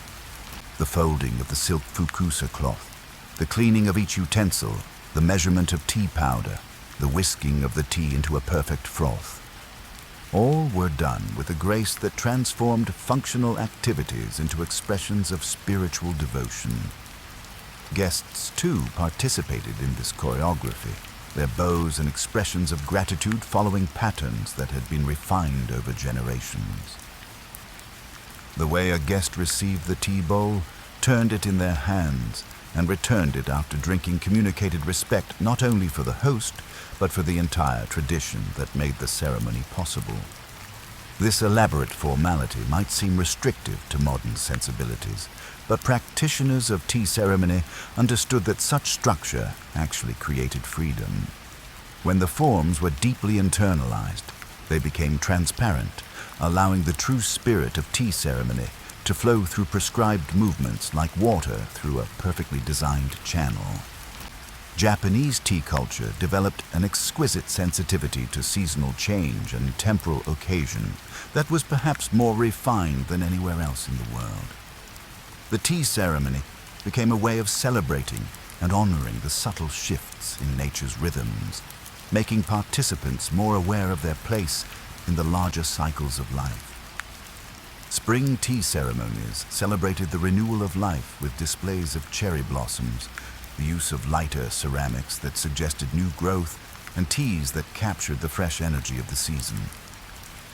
The folding of the silk fukusa cloth, the cleaning of each utensil, the measurement of tea powder, the whisking of the tea into a perfect froth. All were done with a grace that transformed functional activities into expressions of spiritual devotion. Guests, too, participated in this choreography, their bows and expressions of gratitude following patterns that had been refined over generations. The way a guest received the tea bowl, turned it in their hands, and returned it after drinking communicated respect not only for the host, but for the entire tradition that made the ceremony possible. This elaborate formality might seem restrictive to modern sensibilities, but practitioners of tea ceremony understood that such structure actually created freedom. When the forms were deeply internalized, they became transparent, allowing the true spirit of tea ceremony to flow through prescribed movements like water through a perfectly designed channel. Japanese tea culture developed an exquisite sensitivity to seasonal change and temporal occasion that was perhaps more refined than anywhere else in the world. The tea ceremony became a way of celebrating and honoring the subtle shifts in nature's rhythms, making participants more aware of their place in the larger cycles of life. Spring tea ceremonies celebrated the renewal of life with displays of cherry blossoms, the use of lighter ceramics that suggested new growth, and teas that captured the fresh energy of the season.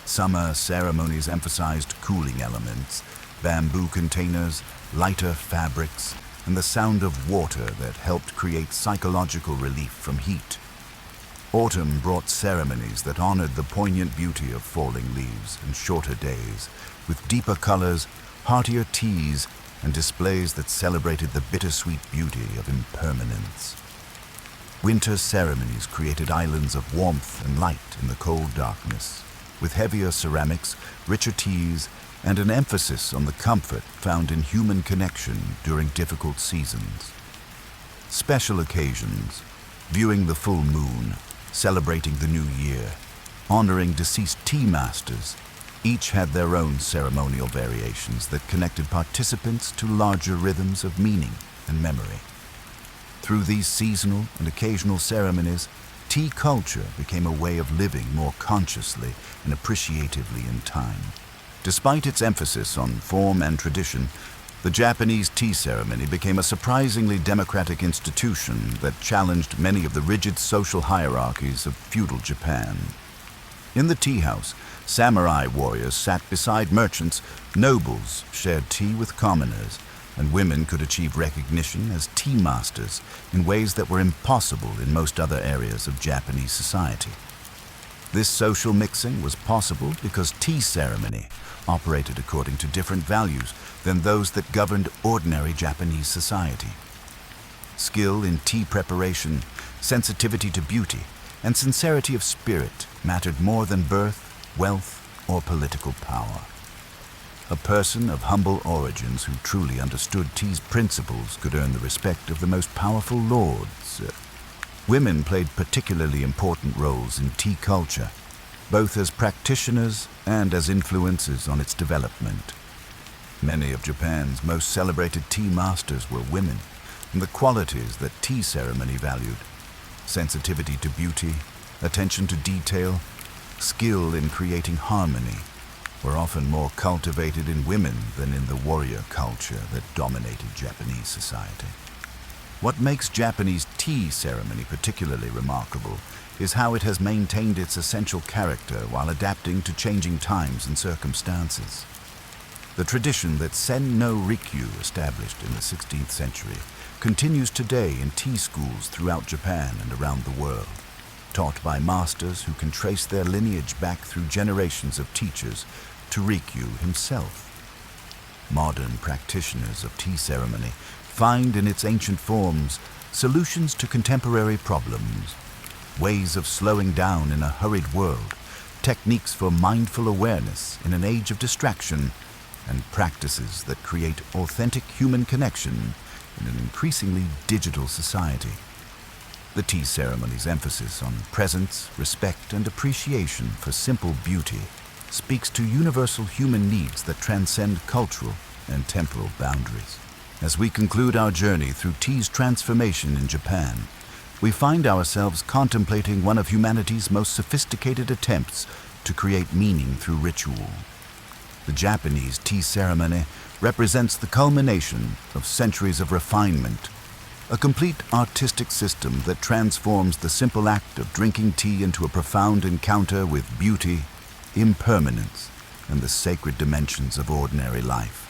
Summer ceremonies emphasized cooling elements, bamboo containers, lighter fabrics, and the sound of water that helped create psychological relief from heat. Autumn brought ceremonies that honored the poignant beauty of falling leaves and shorter days, with deeper colors, heartier teas, and displays that celebrated the bittersweet beauty of impermanence. Winter ceremonies created islands of warmth and light in the cold darkness, with heavier ceramics, richer teas, and an emphasis on the comfort found in human connection during difficult seasons. Special occasions, viewing the full moon, celebrating the new year, honoring deceased tea masters, each had their own ceremonial variations that connected participants to larger rhythms of meaning and memory. Through these seasonal and occasional ceremonies, tea culture became a way of living more consciously and appreciatively in time. Despite its emphasis on form and tradition, the Japanese tea ceremony became a surprisingly democratic institution that challenged many of the rigid social hierarchies of feudal Japan. In the tea house, samurai warriors sat beside merchants, nobles shared tea with commoners, and women could achieve recognition as tea masters in ways that were impossible in most other areas of Japanese society. This social mixing was possible because tea ceremony operated according to different values than those that governed ordinary Japanese society. Skill in tea preparation, sensitivity to beauty, and sincerity of spirit mattered more than birth, wealth, or political power. A person of humble origins who truly understood tea's principles could earn the respect of the most powerful lords. Women played particularly important roles in tea culture, both as practitioners and as influencers on its development. Many of Japan's most celebrated tea masters were women, and the qualities that tea ceremony valued, sensitivity to beauty, attention to detail, skill in creating harmony, were often more cultivated in women than in the warrior culture that dominated Japanese society. What makes Japanese tea ceremony particularly remarkable is how it has maintained its essential character while adapting to changing times and circumstances. The tradition that Sen no Rikyu established in the 16th century continues today in tea schools throughout Japan and around the world, taught by masters who can trace their lineage back through generations of teachers to Rikyu himself. Modern practitioners of tea ceremony find in its ancient forms solutions to contemporary problems, ways of slowing down in a hurried world, techniques for mindful awareness in an age of distraction, and practices that create authentic human connection in an increasingly digital society. The tea ceremony's emphasis on presence, respect, and appreciation for simple beauty speaks to universal human needs that transcend cultural and temporal boundaries. As we conclude our journey through tea's transformation in Japan, we find ourselves contemplating one of humanity's most sophisticated attempts to create meaning through ritual. The Japanese tea ceremony represents the culmination of centuries of refinement, a complete artistic system that transforms the simple act of drinking tea into a profound encounter with beauty, impermanence, and the sacred dimensions of ordinary life.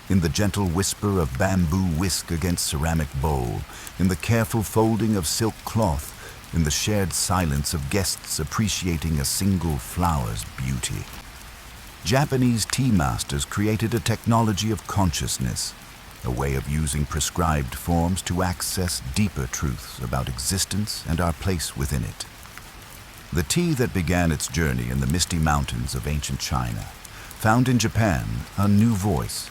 in the gentle whisper of bamboo whisk against ceramic bowl, in the careful folding of silk cloth, in the shared silence of guests appreciating a single flower's beauty. Japanese tea masters created a technology of consciousness, a way of using prescribed forms to access deeper truths about existence and our place within it. The tea that began its journey in the misty mountains of ancient China found in Japan a new voice,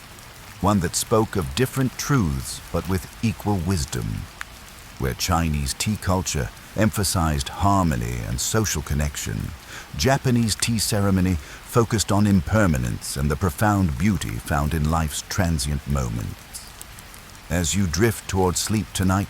one that spoke of different truths but with equal wisdom. Where Chinese tea culture emphasized harmony and social connection, Japanese tea ceremony focused on impermanence and the profound beauty found in life's transient moments. As you drift toward sleep tonight,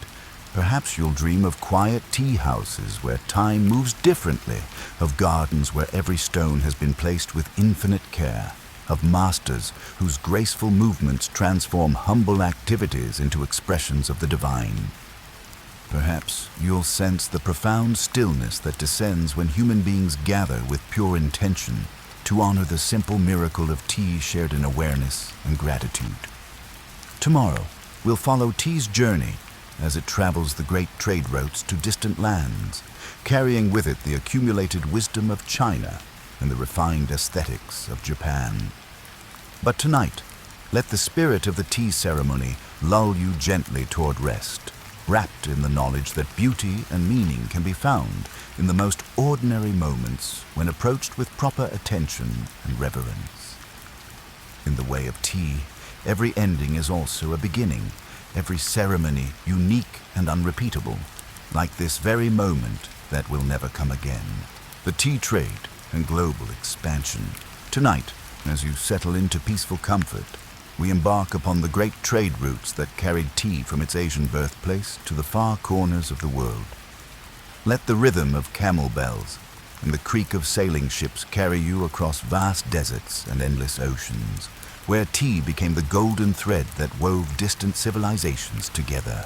perhaps you'll dream of quiet tea houses where time moves differently, of gardens where every stone has been placed with infinite care, of masters whose graceful movements transform humble activities into expressions of the divine. Perhaps you'll sense the profound stillness that descends when human beings gather with pure intention to honor the simple miracle of tea shared in awareness and gratitude. Tomorrow, we'll follow tea's journey as it travels the great trade routes to distant lands, carrying with it the accumulated wisdom of China and the refined aesthetics of Japan. But tonight, let the spirit of the tea ceremony lull you gently toward rest, wrapped in the knowledge that beauty and meaning can be found in the most ordinary moments when approached with proper attention and reverence. In the way of tea, every ending is also a beginning, every ceremony unique and unrepeatable, like this very moment that will never come again. The tea trade and global expansion. Tonight, as you settle into peaceful comfort, we embark upon the great trade routes that carried tea from its Asian birthplace to the far corners of the world. Let the rhythm of camel bells and the creak of sailing ships carry you across vast deserts and endless oceans, where tea became the golden thread that wove distant civilizations together.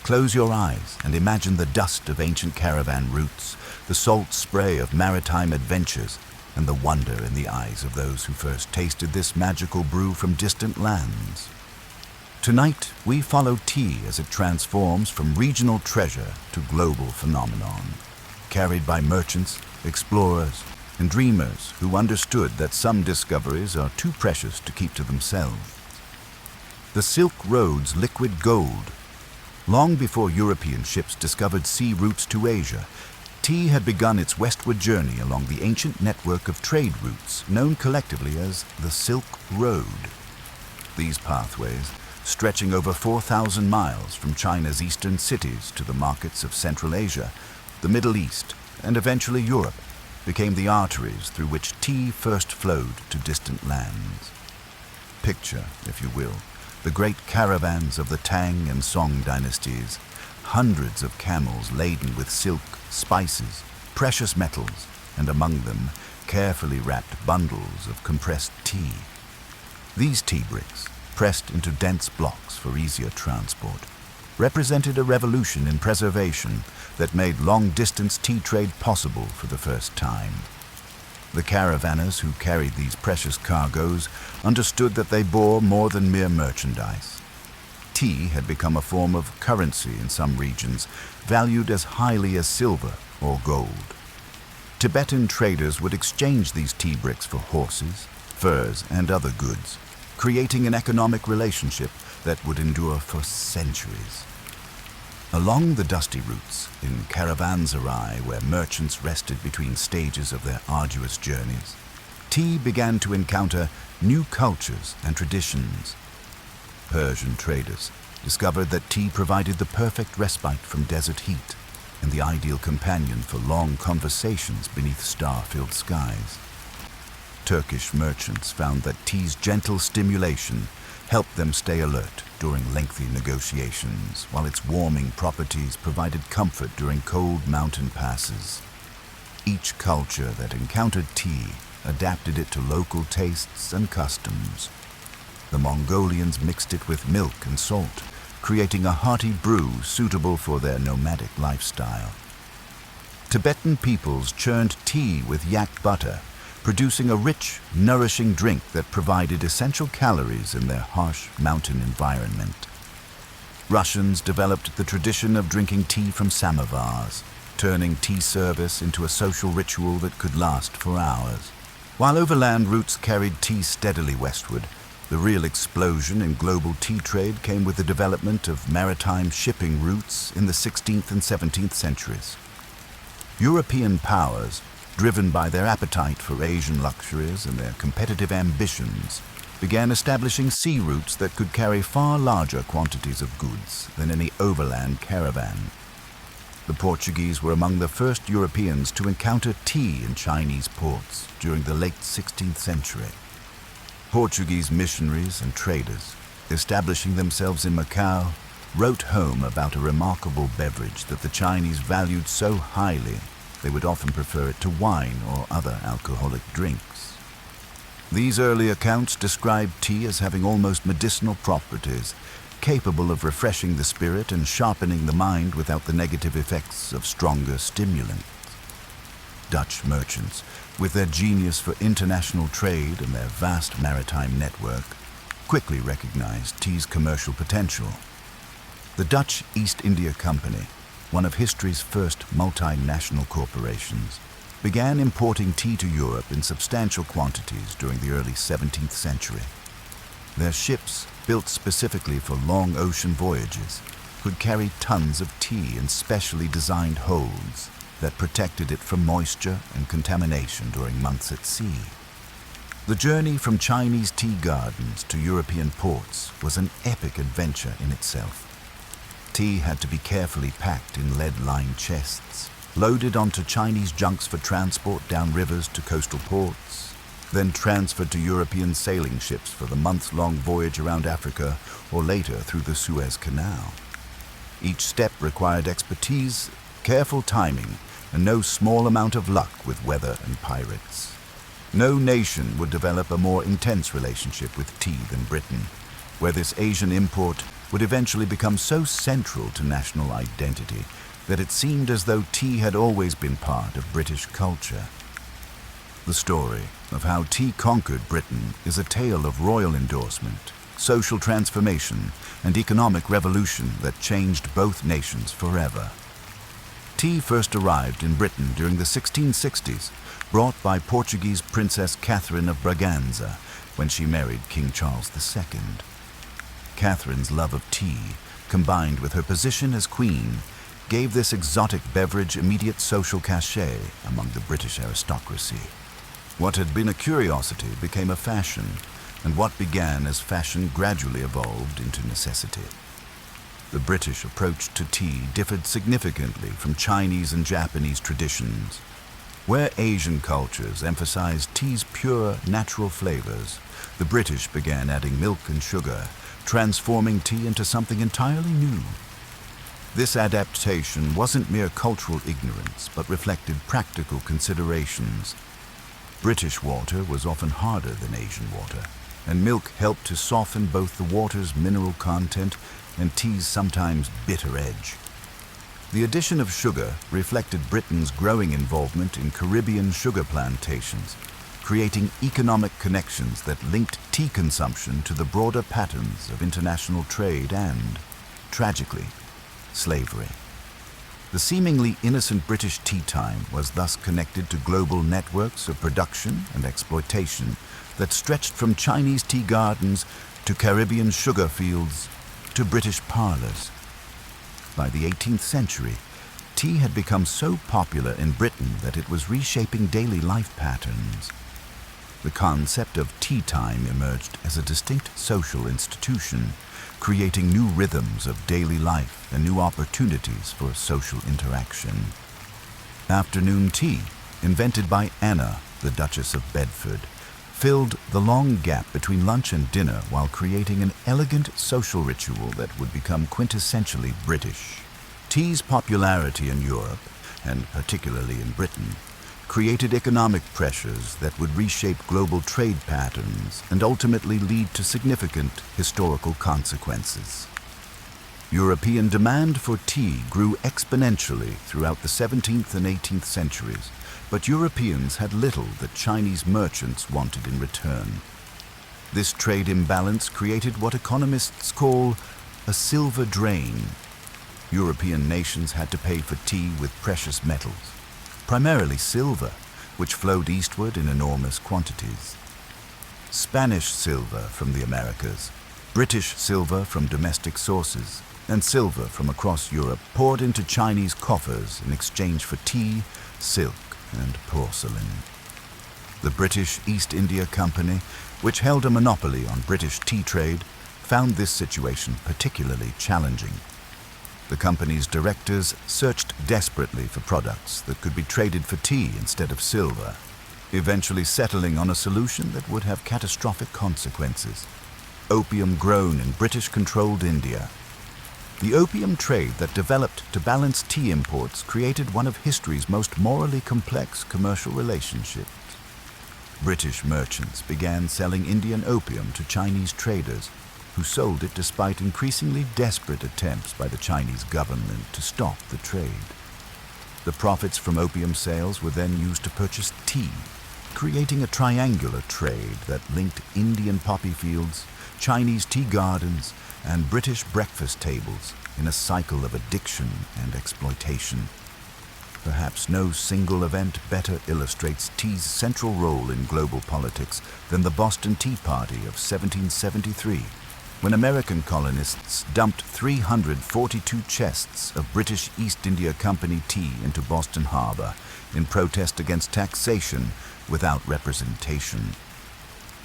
Close your eyes and imagine the dust of ancient caravan routes, the salt spray of maritime adventures, and the wonder in the eyes of those who first tasted this magical brew from distant lands. Tonight, we follow tea as it transforms from regional treasure to global phenomenon, carried by merchants, explorers, and dreamers who understood that some discoveries are too precious to keep to themselves. The Silk Road's liquid gold. Long before European ships discovered sea routes to Asia, tea had begun its westward journey along the ancient network of trade routes known collectively as the Silk Road. These pathways, stretching over 4,000 miles from China's eastern cities to the markets of Central Asia, the Middle East, and eventually Europe, became the arteries through which tea first flowed to distant lands. Picture, if you will, the great caravans of the Tang and Song dynasties, hundreds of camels laden with silk, spices, precious metals, and among them, carefully wrapped bundles of compressed tea. These tea bricks, pressed into dense blocks for easier transport, represented a revolution in preservation that made long-distance tea trade possible for the first time. The caravanners who carried these precious cargoes understood that they bore more than mere merchandise. Tea had become a form of currency in some regions, valued as highly as silver or gold. Tibetan traders would exchange these tea bricks for horses, furs, and other goods, creating an economic relationship that would endure for centuries. Along the dusty routes, in caravanserai where merchants rested between stages of their arduous journeys, tea began to encounter new cultures and traditions. Persian traders discovered that tea provided the perfect respite from desert heat and the ideal companion for long conversations beneath star-filled skies. Turkish merchants found that tea's gentle stimulation helped them stay alert during lengthy negotiations, while its warming properties provided comfort during cold mountain passes. Each culture that encountered tea adapted it to local tastes and customs. The Mongolians mixed it with milk and salt, creating a hearty brew suitable for their nomadic lifestyle. Tibetan peoples churned tea with yak butter, producing a rich, nourishing drink that provided essential calories in their harsh mountain environment. Russians developed the tradition of drinking tea from samovars, turning tea service into a social ritual that could last for hours. While overland routes carried tea steadily westward, the real explosion in global tea trade came with the development of maritime shipping routes in the 16th and 17th centuries. European powers, driven by their appetite for Asian luxuries and their competitive ambitions, began establishing sea routes that could carry far larger quantities of goods than any overland caravan. The Portuguese were among the first Europeans to encounter tea in Chinese ports during the late 16th century. Portuguese missionaries and traders, establishing themselves in Macau, wrote home about a remarkable beverage that the Chinese valued so highly they would often prefer it to wine or other alcoholic drinks. These early accounts described tea as having almost medicinal properties, capable of refreshing the spirit and sharpening the mind without the negative effects of stronger stimulants. Dutch merchants, with their genius for international trade and their vast maritime network, quickly recognized tea's commercial potential. The Dutch East India Company, one of history's first multinational corporations, began importing tea to Europe in substantial quantities during the early 17th century. Their ships, built specifically for long ocean voyages, could carry tons of tea in specially designed holds that protected it from moisture and contamination during months at sea. The journey from Chinese tea gardens to European ports was an epic adventure in itself. Tea had to be carefully packed in lead-lined chests, loaded onto Chinese junks for transport down rivers to coastal ports, then transferred to European sailing ships for the months-long voyage around Africa or later through the Suez Canal. Each step required expertise, careful timing, and no small amount of luck with weather and pirates. No nation would develop a more intense relationship with tea than Britain, where this Asian import would eventually become so central to national identity that it seemed as though tea had always been part of British culture. The story of how tea conquered Britain is a tale of royal endorsement, social transformation, and economic revolution that changed both nations forever. Tea first arrived in Britain during the 1660s, brought by Portuguese Princess Catherine of Braganza when she married King Charles II. Catherine's love of tea, combined with her position as queen, gave this exotic beverage immediate social cachet among the British aristocracy. What had been a curiosity became a fashion, and what began as fashion gradually evolved into necessity. The British approach to tea differed significantly from Chinese and Japanese traditions. Where Asian cultures emphasized tea's pure, natural flavors, the British began adding milk and sugar, transforming tea into something entirely new. This adaptation wasn't mere cultural ignorance, but reflected practical considerations. British water was often harder than Asian water, and milk helped to soften both the water's mineral content and tea's sometimes bitter edge. The addition of sugar reflected Britain's growing involvement in Caribbean sugar plantations, creating economic connections that linked tea consumption to the broader patterns of international trade and, tragically, slavery. The seemingly innocent British tea time was thus connected to global networks of production and exploitation that stretched from Chinese tea gardens to Caribbean sugar fields to British parlors. By the 18th century, tea had become so popular in Britain that it was reshaping daily life patterns. The concept of tea time emerged as a distinct social institution, creating new rhythms of daily life and new opportunities for social interaction. Afternoon tea, invented by Anna, the Duchess of Bedford, filled the long gap between lunch and dinner while creating an elegant social ritual that would become quintessentially British. Tea's popularity in Europe, and particularly in Britain, created economic pressures that would reshape global trade patterns and ultimately lead to significant historical consequences. European demand for tea grew exponentially throughout the 17th and 18th centuries, but Europeans had little that Chinese merchants wanted in return. This trade imbalance created what economists call a silver drain. European nations had to pay for tea with precious metals, primarily silver, which flowed eastward in enormous quantities. Spanish silver from the Americas, British silver from domestic sources, and silver from across Europe poured into Chinese coffers in exchange for tea, silk, and porcelain. The British East India Company, which held a monopoly on British tea trade, found this situation particularly challenging. The company's directors searched desperately for products that could be traded for tea instead of silver, eventually settling on a solution that would have catastrophic consequences: opium grown in British-controlled India. The opium trade that developed to balance tea imports created one of history's most morally complex commercial relationships. British merchants began selling Indian opium to Chinese traders, who sold it despite increasingly desperate attempts by the Chinese government to stop the trade. The profits from opium sales were then used to purchase tea, creating a triangular trade that linked Indian poppy fields, Chinese tea gardens, and British breakfast tables in a cycle of addiction and exploitation. Perhaps no single event better illustrates tea's central role in global politics than the Boston Tea Party of 1773, when American colonists dumped 342 chests of British East India Company tea into Boston Harbor in protest against taxation without representation.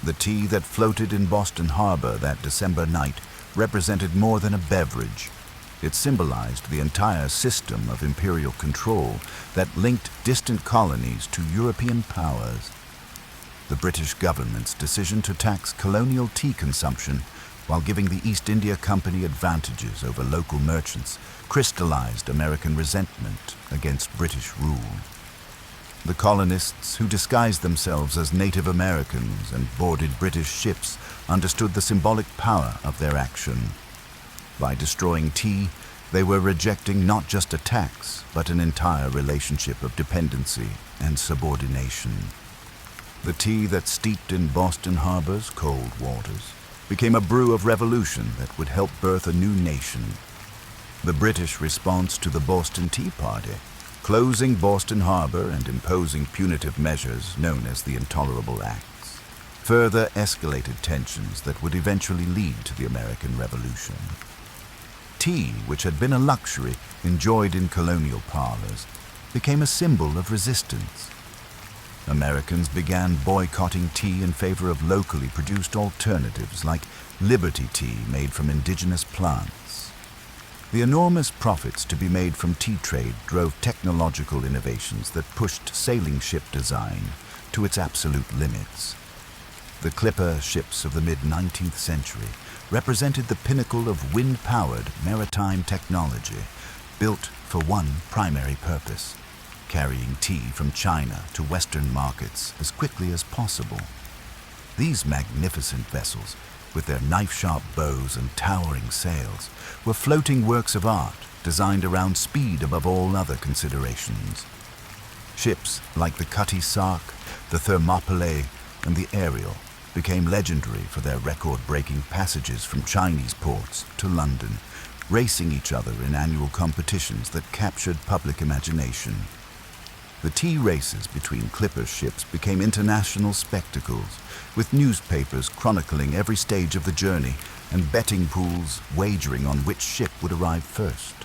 The tea that floated in Boston Harbor that December night represented more than a beverage. It symbolized the entire system of imperial control that linked distant colonies to European powers. The British government's decision to tax colonial tea consumption while giving the East India Company advantages over local merchants crystallized American resentment against British rule. The colonists, who disguised themselves as Native Americans and boarded British ships, understood the symbolic power of their action. By destroying tea, they were rejecting not just a tax, but an entire relationship of dependency and subordination. The tea that steeped in Boston Harbor's cold waters became a brew of revolution that would help birth a new nation. The British response to the Boston Tea Party, closing Boston Harbor and imposing punitive measures known as the Intolerable Acts, further escalated tensions that would eventually lead to the American Revolution. Tea, which had been a luxury enjoyed in colonial parlors, became a symbol of resistance. Americans began boycotting tea in favor of locally produced alternatives like Liberty tea made from indigenous plants. The enormous profits to be made from tea trade drove technological innovations that pushed sailing ship design to its absolute limits. The clipper ships of the mid-19th century represented the pinnacle of wind-powered maritime technology, built for one primary purpose: carrying tea from China to Western markets as quickly as possible. These magnificent vessels, with their knife-sharp bows and towering sails, were floating works of art designed around speed above all other considerations. Ships like the Cutty Sark, the Thermopylae, and the Ariel became legendary for their record-breaking passages from Chinese ports to London, racing each other in annual competitions that captured public imagination. The tea races between clipper ships became international spectacles, with newspapers chronicling every stage of the journey and betting pools wagering on which ship would arrive first.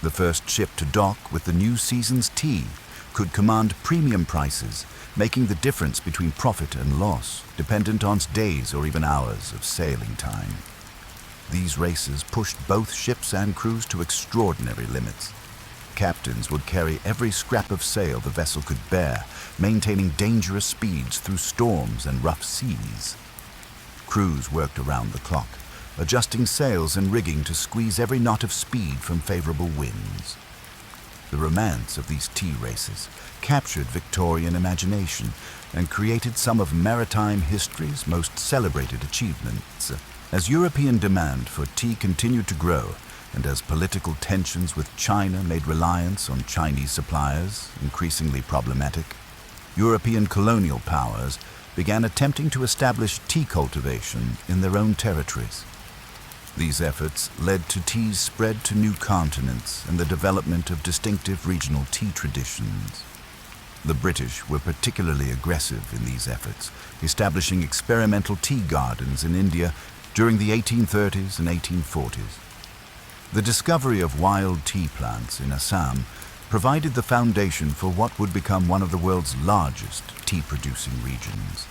The first ship to dock with the new season's tea could command premium prices, making the difference between profit and loss dependent on days or even hours of sailing time. These races pushed both ships and crews to extraordinary limits. Captains would carry every scrap of sail the vessel could bear, maintaining dangerous speeds through storms and rough seas. Crews worked around the clock, adjusting sails and rigging to squeeze every knot of speed from favorable winds. The romance of these tea races captured Victorian imagination and created some of maritime history's most celebrated achievements. As European demand for tea continued to grow and as political tensions with China made reliance on Chinese suppliers increasingly problematic, European colonial powers began attempting to establish tea cultivation in their own territories. These efforts led to tea's spread to new continents and the development of distinctive regional tea traditions. The British were particularly aggressive in these efforts, establishing experimental tea gardens in India during the 1830s and 1840s. The discovery of wild tea plants in Assam provided the foundation for what would become one of the world's largest tea-producing regions.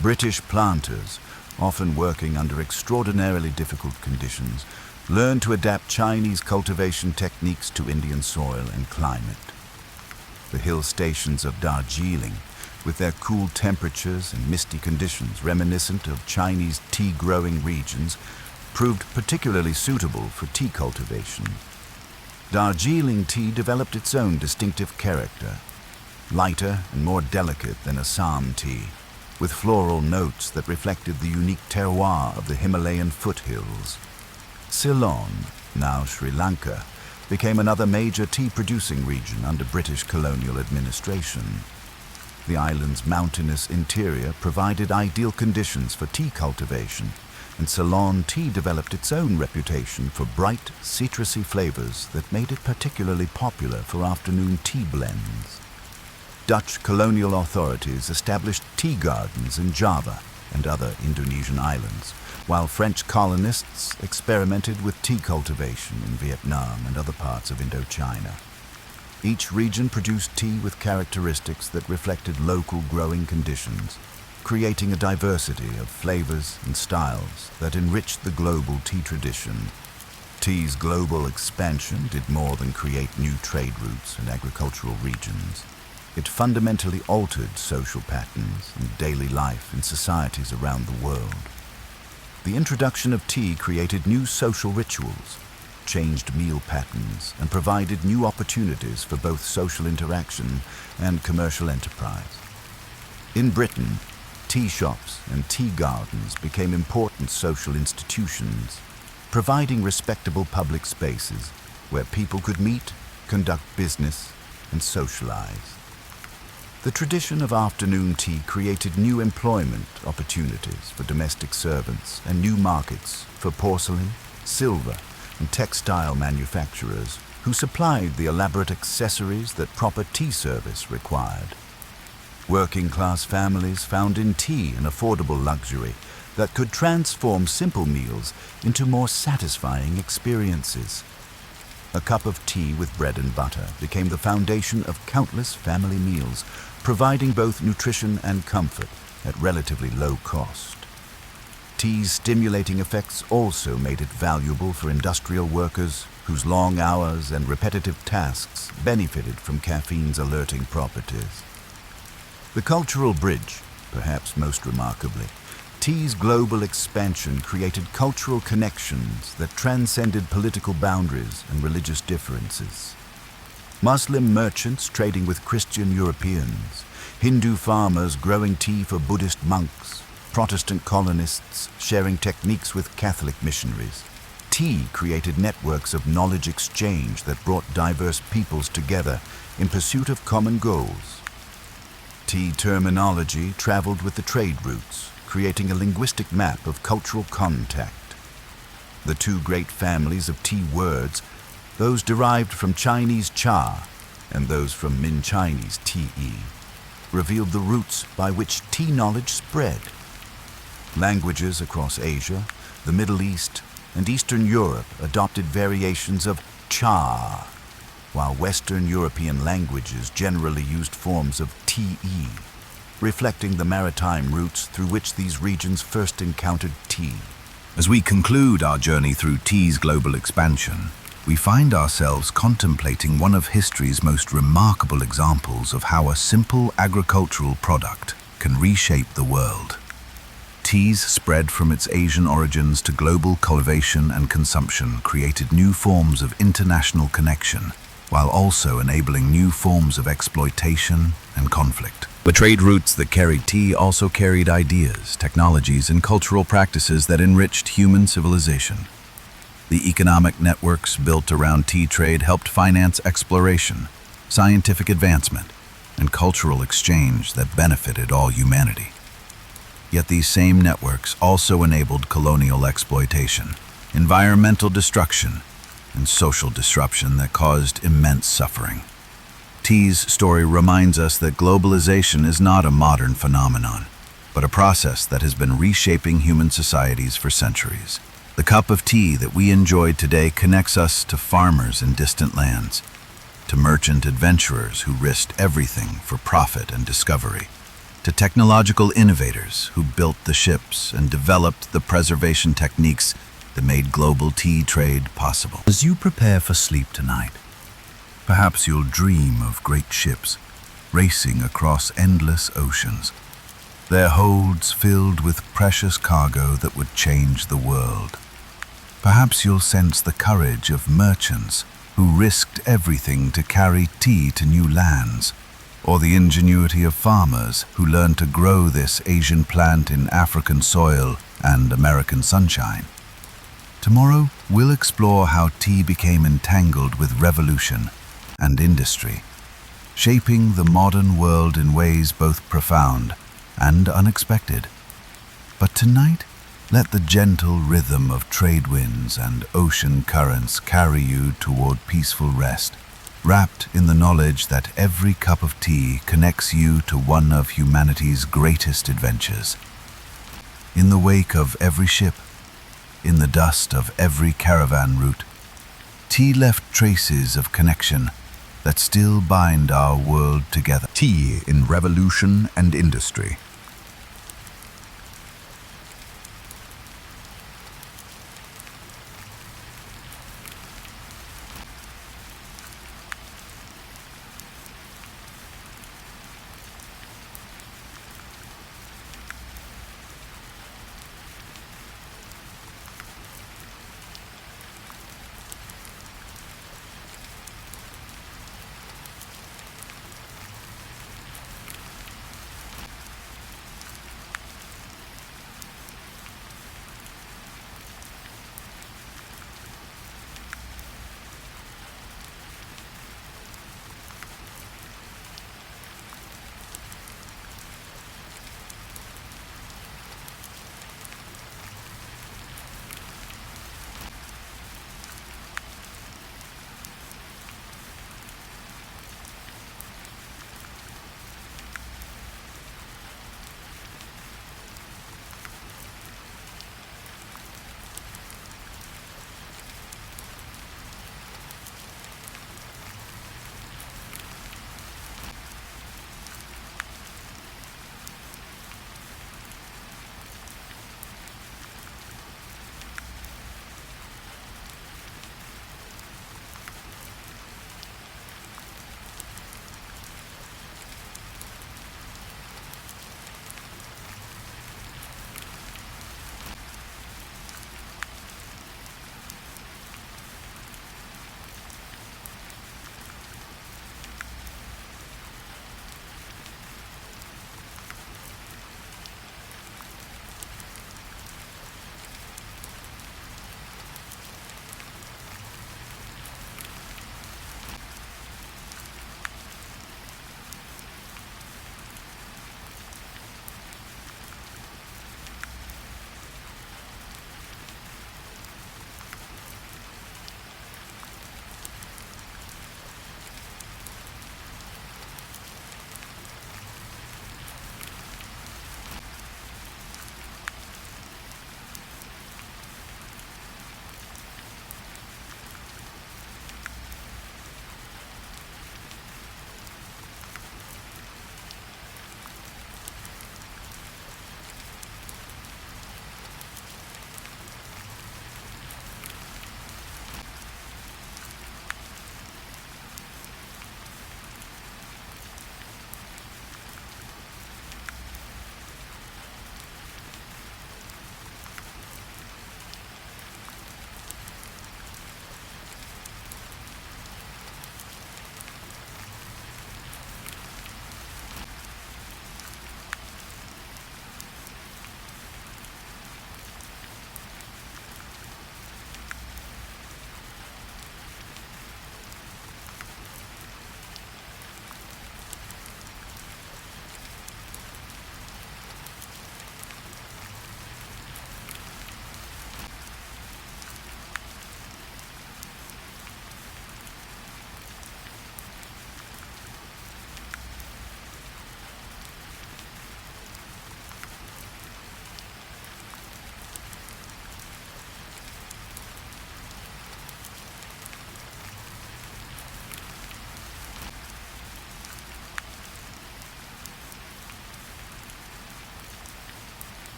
British planters, often working under extraordinarily difficult conditions, learned to adapt Chinese cultivation techniques to Indian soil and climate. The hill stations of Darjeeling, with their cool temperatures and misty conditions reminiscent of Chinese tea-growing regions, proved particularly suitable for tea cultivation. Darjeeling tea developed its own distinctive character, lighter and more delicate than Assam tea, with floral notes that reflected the unique terroir of the Himalayan foothills. Ceylon, now Sri Lanka, became another major tea-producing region under British colonial administration. The island's mountainous interior provided ideal conditions for tea cultivation, and Ceylon tea developed its own reputation for bright, citrusy flavors that made it particularly popular for afternoon tea blends. Dutch colonial authorities established tea gardens in Java and other Indonesian islands, while French colonists experimented with tea cultivation in Vietnam and other parts of Indochina. Each region produced tea with characteristics that reflected local growing conditions, creating a diversity of flavors and styles that enriched the global tea tradition. Tea's global expansion did more than create new trade routes and agricultural regions. It fundamentally altered social patterns and daily life in societies around the world. The introduction of tea created new social rituals, changed meal patterns, and provided new opportunities for both social interaction and commercial enterprise. In Britain, tea shops and tea gardens became important social institutions, providing respectable public spaces where people could meet, conduct business, and socialize. The tradition of afternoon tea created new employment opportunities for domestic servants and new markets for porcelain, silver, and textile manufacturers who supplied the elaborate accessories that proper tea service required. Working-class families found in tea an affordable luxury that could transform simple meals into more satisfying experiences. A cup of tea with bread and butter became the foundation of countless family meals, providing both nutrition and comfort at relatively low cost. Tea's stimulating effects also made it valuable for industrial workers whose long hours and repetitive tasks benefited from caffeine's alerting properties. The cultural bridge, perhaps most remarkably, tea's global expansion created cultural connections that transcended political boundaries and religious differences. Muslim merchants trading with Christian Europeans, Hindu farmers growing tea for Buddhist monks, Protestant colonists sharing techniques with Catholic missionaries. Tea created networks of knowledge exchange that brought diverse peoples together in pursuit of common goals. Tea terminology traveled with the trade routes, creating a linguistic map of cultural contact. The two great families of tea words, those derived from Chinese cha and those from Min Chinese te, revealed the routes by which tea knowledge spread. Languages across Asia, the Middle East, and Eastern Europe adopted variations of cha, while Western European languages generally used forms of te, reflecting the maritime routes through which these regions first encountered tea. As we conclude our journey through tea's global expansion, we find ourselves contemplating one of history's most remarkable examples of how a simple agricultural product can reshape the world. Tea's spread from its Asian origins to global cultivation and consumption created new forms of international connection, while also enabling new forms of exploitation and conflict. The trade routes that carried tea also carried ideas, technologies, and cultural practices that enriched human civilization. The economic networks built around tea trade helped finance exploration, scientific advancement, and cultural exchange that benefited all humanity. Yet these same networks also enabled colonial exploitation, environmental destruction, and social disruption that caused immense suffering. Tea's story reminds us that globalization is not a modern phenomenon, but a process that has been reshaping human societies for centuries. The cup of tea that we enjoy today connects us to farmers in distant lands, to merchant adventurers who risked everything for profit and discovery, to technological innovators who built the ships and developed the preservation techniques that made global tea trade possible. As you prepare for sleep tonight, perhaps you'll dream of great ships racing across endless oceans, their holds filled with precious cargo that would change the world. Perhaps you'll sense the courage of merchants who risked everything to carry tea to new lands, or the ingenuity of farmers who learned to grow this Asian plant in African soil and American sunshine. Tomorrow, we'll explore how tea became entangled with revolution and industry, shaping the modern world in ways both profound and unexpected. But tonight, let the gentle rhythm of trade winds and ocean currents carry you toward peaceful rest, wrapped in the knowledge that every cup of tea connects you to one of humanity's greatest adventures. In the wake of every ship, in the dust of every caravan route, tea left traces of connection that still bind our world together. Tea in revolution and industry.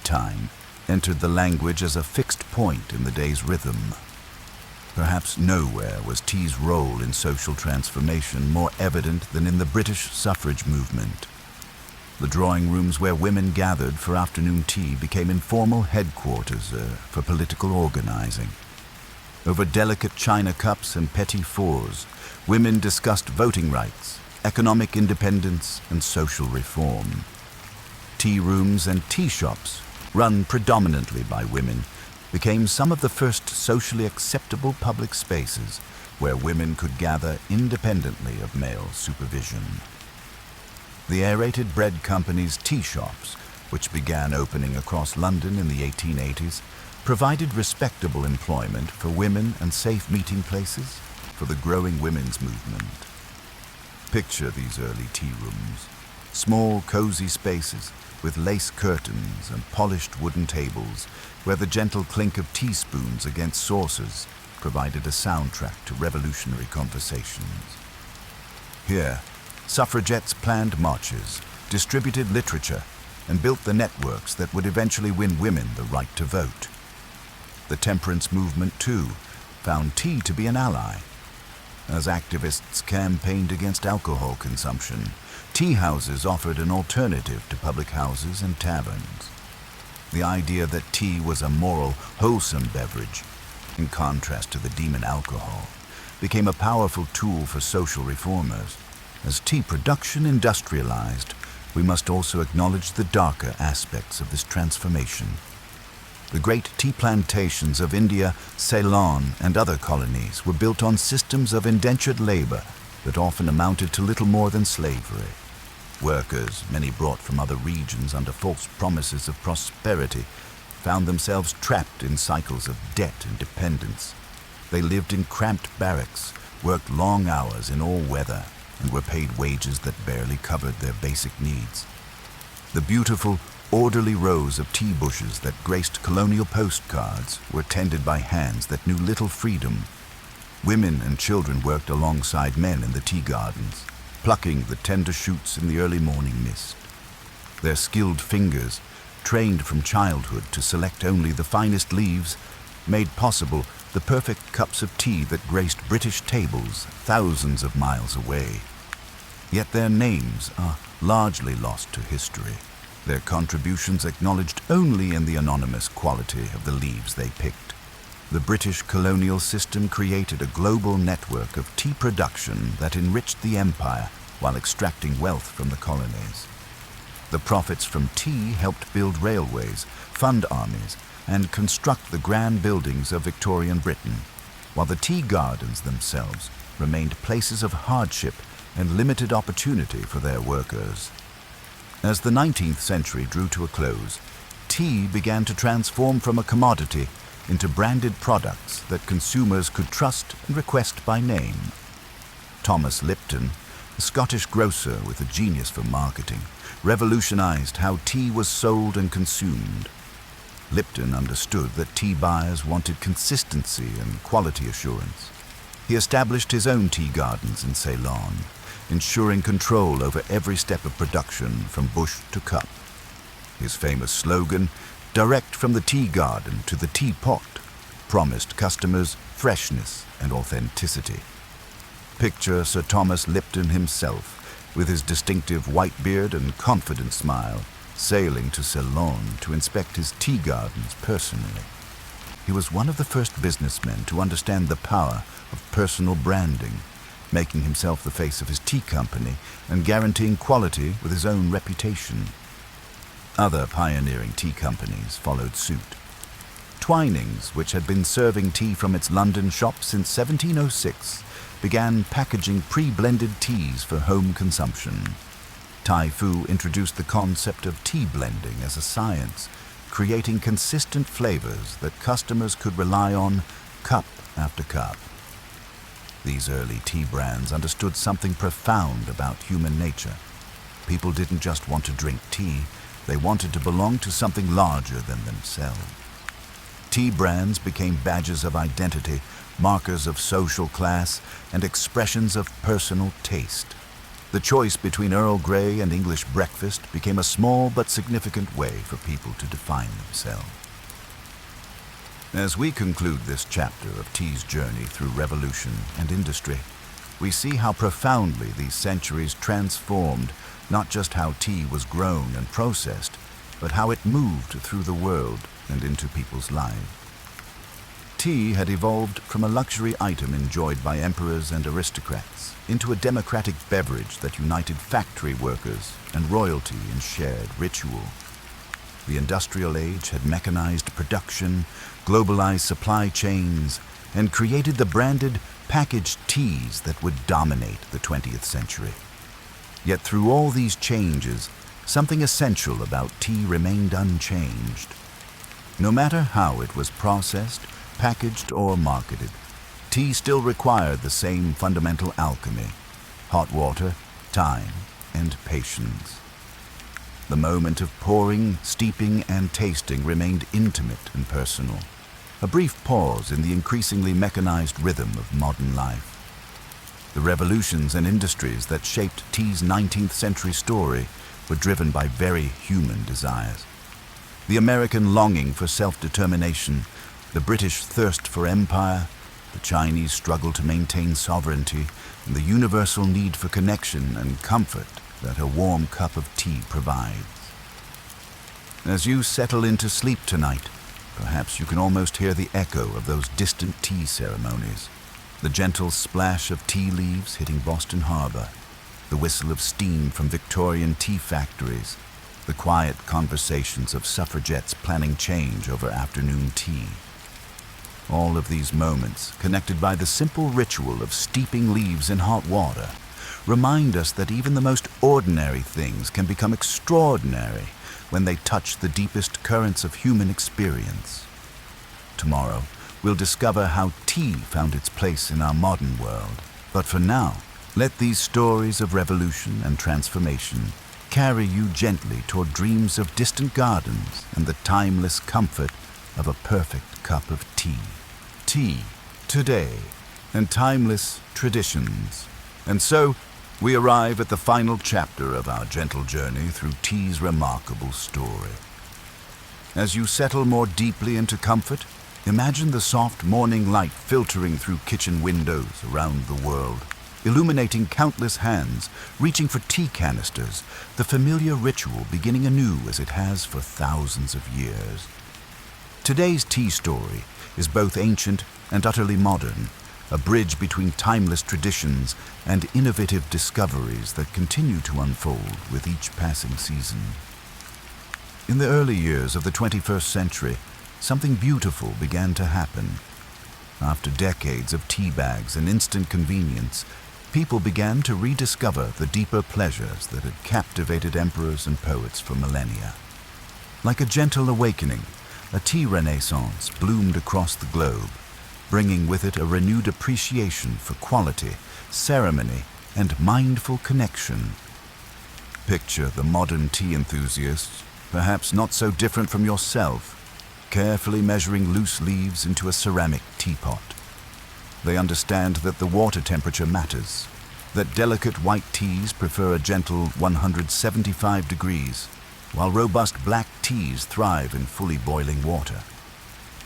time entered the language as a fixed point in the day's rhythm. Perhaps nowhere was tea's role in social transformation more evident than in the British suffrage movement. The drawing rooms where women gathered for afternoon tea became informal headquarters for political organizing. Over delicate china cups and petit fours, women discussed voting rights, economic independence, and social reform. Tea rooms and tea shops, run predominantly by women, became some of the first socially acceptable public spaces where women could gather independently of male supervision. The aerated bread company's tea shops, which began opening across London in the 1880s, provided respectable employment for women and safe meeting places for the growing women's movement. Picture these early tea rooms, small, cozy spaces with lace curtains and polished wooden tables where the gentle clink of teaspoons against saucers provided a soundtrack to revolutionary conversations. Here, suffragettes planned marches, distributed literature, and built the networks that would eventually win women the right to vote. The temperance movement, too, found tea to be an ally. As activists campaigned against alcohol consumption, tea houses offered an alternative to public houses and taverns. The idea that tea was a moral, wholesome beverage, in contrast to the demon alcohol, became a powerful tool for social reformers. As tea production industrialized, we must also acknowledge the darker aspects of this transformation. The great tea plantations of India, Ceylon, and other colonies were built on systems of indentured labor that often amounted to little more than slavery. Workers, many brought from other regions under false promises of prosperity, found themselves trapped in cycles of debt and dependence. They lived in cramped barracks, worked long hours in all weather, and were paid wages that barely covered their basic needs. The beautiful, orderly rows of tea bushes that graced colonial postcards were tended by hands that knew little freedom. Women and children worked alongside men in the tea gardens, plucking the tender shoots in the early morning mist. Their skilled fingers, trained from childhood to select only the finest leaves, made possible the perfect cups of tea that graced British tables thousands of miles away. Yet their names are largely lost to history, their contributions acknowledged only in the anonymous quality of the leaves they picked. The British colonial system created a global network of tea production that enriched the empire while extracting wealth from the colonies. The profits from tea helped build railways, fund armies, and construct the grand buildings of Victorian Britain, while the tea gardens themselves remained places of hardship and limited opportunity for their workers. As the 19th century drew to a close, tea began to transform from a commodity into branded products that consumers could trust and request by name. Thomas Lipton, a Scottish grocer with a genius for marketing, revolutionized how tea was sold and consumed. Lipton understood that tea buyers wanted consistency and quality assurance. He established his own tea gardens in Ceylon, ensuring control over every step of production from bush to cup. His famous slogan, "Direct from the tea garden to the teapot," promised customers freshness and authenticity. Picture Sir Thomas Lipton himself, with his distinctive white beard and confident smile, sailing to Ceylon to inspect his tea gardens personally. He was one of the first businessmen to understand the power of personal branding, making himself the face of his tea company and guaranteeing quality with his own reputation. Other pioneering tea companies followed suit. Twinings, which had been serving tea from its London shop since 1706, began packaging pre-blended teas for home consumption. Tai Fu introduced the concept of tea blending as a science, creating consistent flavors that customers could rely on cup after cup. These early tea brands understood something profound about human nature. People didn't just want to drink tea, they wanted to belong to something larger than themselves. Tea brands became badges of identity, markers of social class, and expressions of personal taste. The choice between Earl Grey and English breakfast became a small but significant way for people to define themselves. As we conclude this chapter of tea's journey through revolution and industry, we see how profoundly these centuries transformed not just how tea was grown and processed, but how it moved through the world and into people's lives. Tea had evolved from a luxury item enjoyed by emperors and aristocrats into a democratic beverage that united factory workers and royalty in shared ritual. The industrial age had mechanized production, globalized supply chains, and created the branded, packaged teas that would dominate the 20th century. Yet through all these changes, something essential about tea remained unchanged. No matter how it was processed, packaged, or marketed, tea still required the same fundamental alchemy: hot water, time, and patience. The moment of pouring, steeping, and tasting remained intimate and personal, a brief pause in the increasingly mechanized rhythm of modern life. The revolutions and industries that shaped tea's 19th century story were driven by very human desires. The American longing for self-determination, the British thirst for empire, the Chinese struggle to maintain sovereignty, and the universal need for connection and comfort that a warm cup of tea provides. As you settle into sleep tonight, perhaps you can almost hear the echo of those distant tea ceremonies, the gentle splash of tea leaves hitting Boston Harbor, the whistle of steam from Victorian tea factories, the quiet conversations of suffragettes planning change over afternoon tea. All of these moments, connected by the simple ritual of steeping leaves in hot water, remind us that even the most ordinary things can become extraordinary when they touch the deepest currents of human experience. Tomorrow, we'll discover how tea found its place in our modern world. But for now, let these stories of revolution and transformation carry you gently toward dreams of distant gardens and the timeless comfort of a perfect cup of tea. Tea, today, and timeless traditions. And so, we arrive at the final chapter of our gentle journey through tea's remarkable story. As you settle more deeply into comfort, imagine the soft morning light filtering through kitchen windows around the world, illuminating countless hands reaching for tea canisters, the familiar ritual beginning anew as it has for thousands of years. Today's tea story is both ancient and utterly modern, a bridge between timeless traditions and innovative discoveries that continue to unfold with each passing season. In the early years of the 21st century, something beautiful began to happen. After decades of tea bags and instant convenience, people began to rediscover the deeper pleasures that had captivated emperors and poets for millennia. Like a gentle awakening, a tea renaissance bloomed across the globe, bringing with it a renewed appreciation for quality, ceremony, and mindful connection. Picture the modern tea enthusiast, perhaps not so different from yourself, carefully measuring loose leaves into a ceramic teapot. They understand that the water temperature matters, that delicate white teas prefer a gentle 175 degrees, while robust black teas thrive in fully boiling water.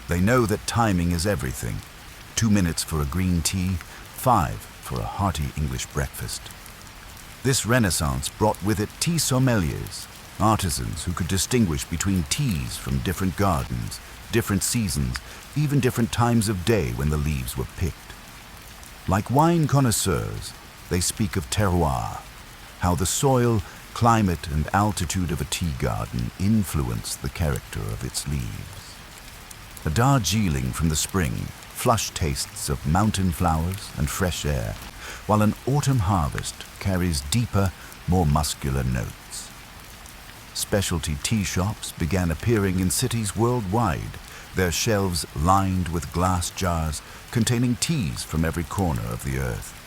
They know that timing is everything. 2 minutes for a green tea, 5 for a hearty English breakfast. This renaissance brought with it tea sommeliers, artisans who could distinguish between teas from different gardens, different seasons, even different times of day when the leaves were picked. Like wine connoisseurs, they speak of terroir, how the soil, climate, and altitude of a tea garden influence the character of its leaves. A Darjeeling from the spring, flush tastes of mountain flowers and fresh air, while an autumn harvest carries deeper, more muscular notes. Specialty tea shops began appearing in cities worldwide, their shelves lined with glass jars containing teas from every corner of the earth.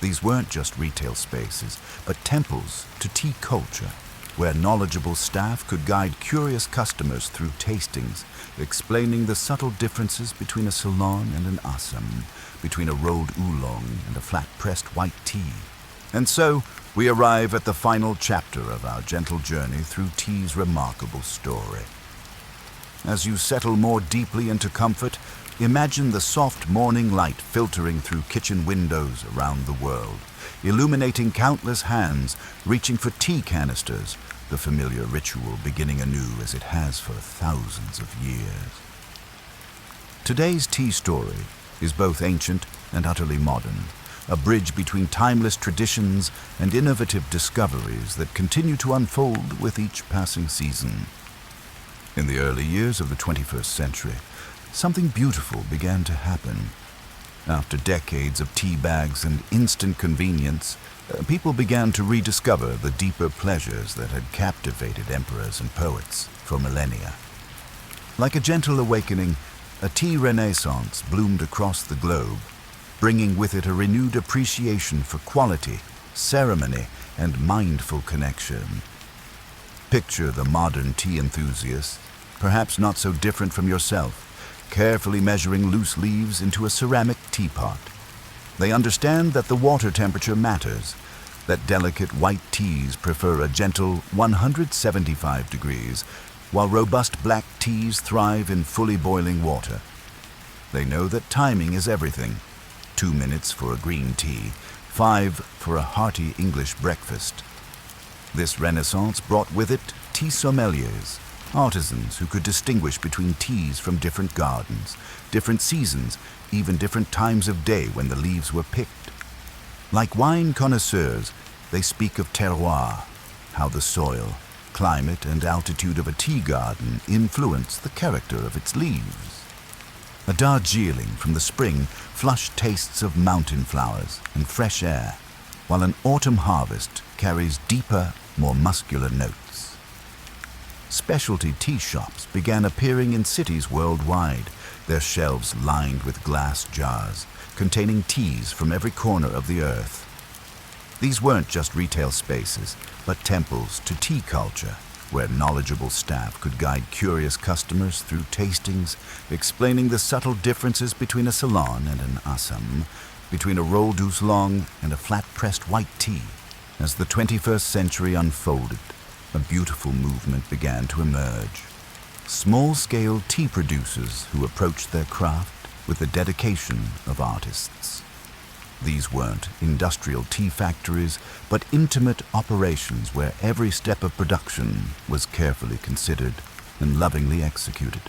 These weren't just retail spaces, but temples to tea culture, where knowledgeable staff could guide curious customers through tastings, explaining the subtle differences between a Ceylon and an Assam, between a rolled oolong and a flat-pressed white tea. And so, we arrive at the final chapter of our gentle journey through tea's remarkable story. As you settle more deeply into comfort, imagine the soft morning light filtering through kitchen windows around the world, illuminating countless hands reaching for tea canisters, the familiar ritual beginning anew as it has for thousands of years. Today's tea story is both ancient and utterly modern, a bridge between timeless traditions and innovative discoveries that continue to unfold with each passing season. In the early years of the 21st century, something beautiful began to happen. After decades of tea bags and instant convenience, people began to rediscover the deeper pleasures that had captivated emperors and poets for millennia. Like a gentle awakening, a tea renaissance bloomed across the globe, bringing with it a renewed appreciation for quality, ceremony, and mindful connection. Picture the modern tea enthusiast, perhaps not so different from yourself, carefully measuring loose leaves into a ceramic teapot. They understand that the water temperature matters, that delicate white teas prefer a gentle 175 degrees, while robust black teas thrive in fully boiling water. They know that timing is everything. 2 minutes for a green tea, 5 for a hearty English breakfast. This renaissance brought with it tea sommeliers, artisans who could distinguish between teas from different gardens, different seasons, even different times of day when the leaves were picked. Like wine connoisseurs, they speak of terroir, how the soil, climate, and altitude of a tea garden influence the character of its leaves. A Darjeeling from the spring flush tastes of mountain flowers and fresh air, while an autumn harvest carries deeper, more muscular notes. Specialty tea shops began appearing in cities worldwide, their shelves lined with glass jars containing teas from every corner of the earth. These weren't just retail spaces, but temples to tea culture, where knowledgeable staff could guide curious customers through tastings, explaining the subtle differences between a Ceylon and an Assam, between a roll douce long and a flat-pressed white tea. As the 21st century unfolded, a beautiful movement began to emerge. Small-scale tea producers who approached their craft with the dedication of artists. These weren't industrial tea factories, but intimate operations where every step of production was carefully considered and lovingly executed.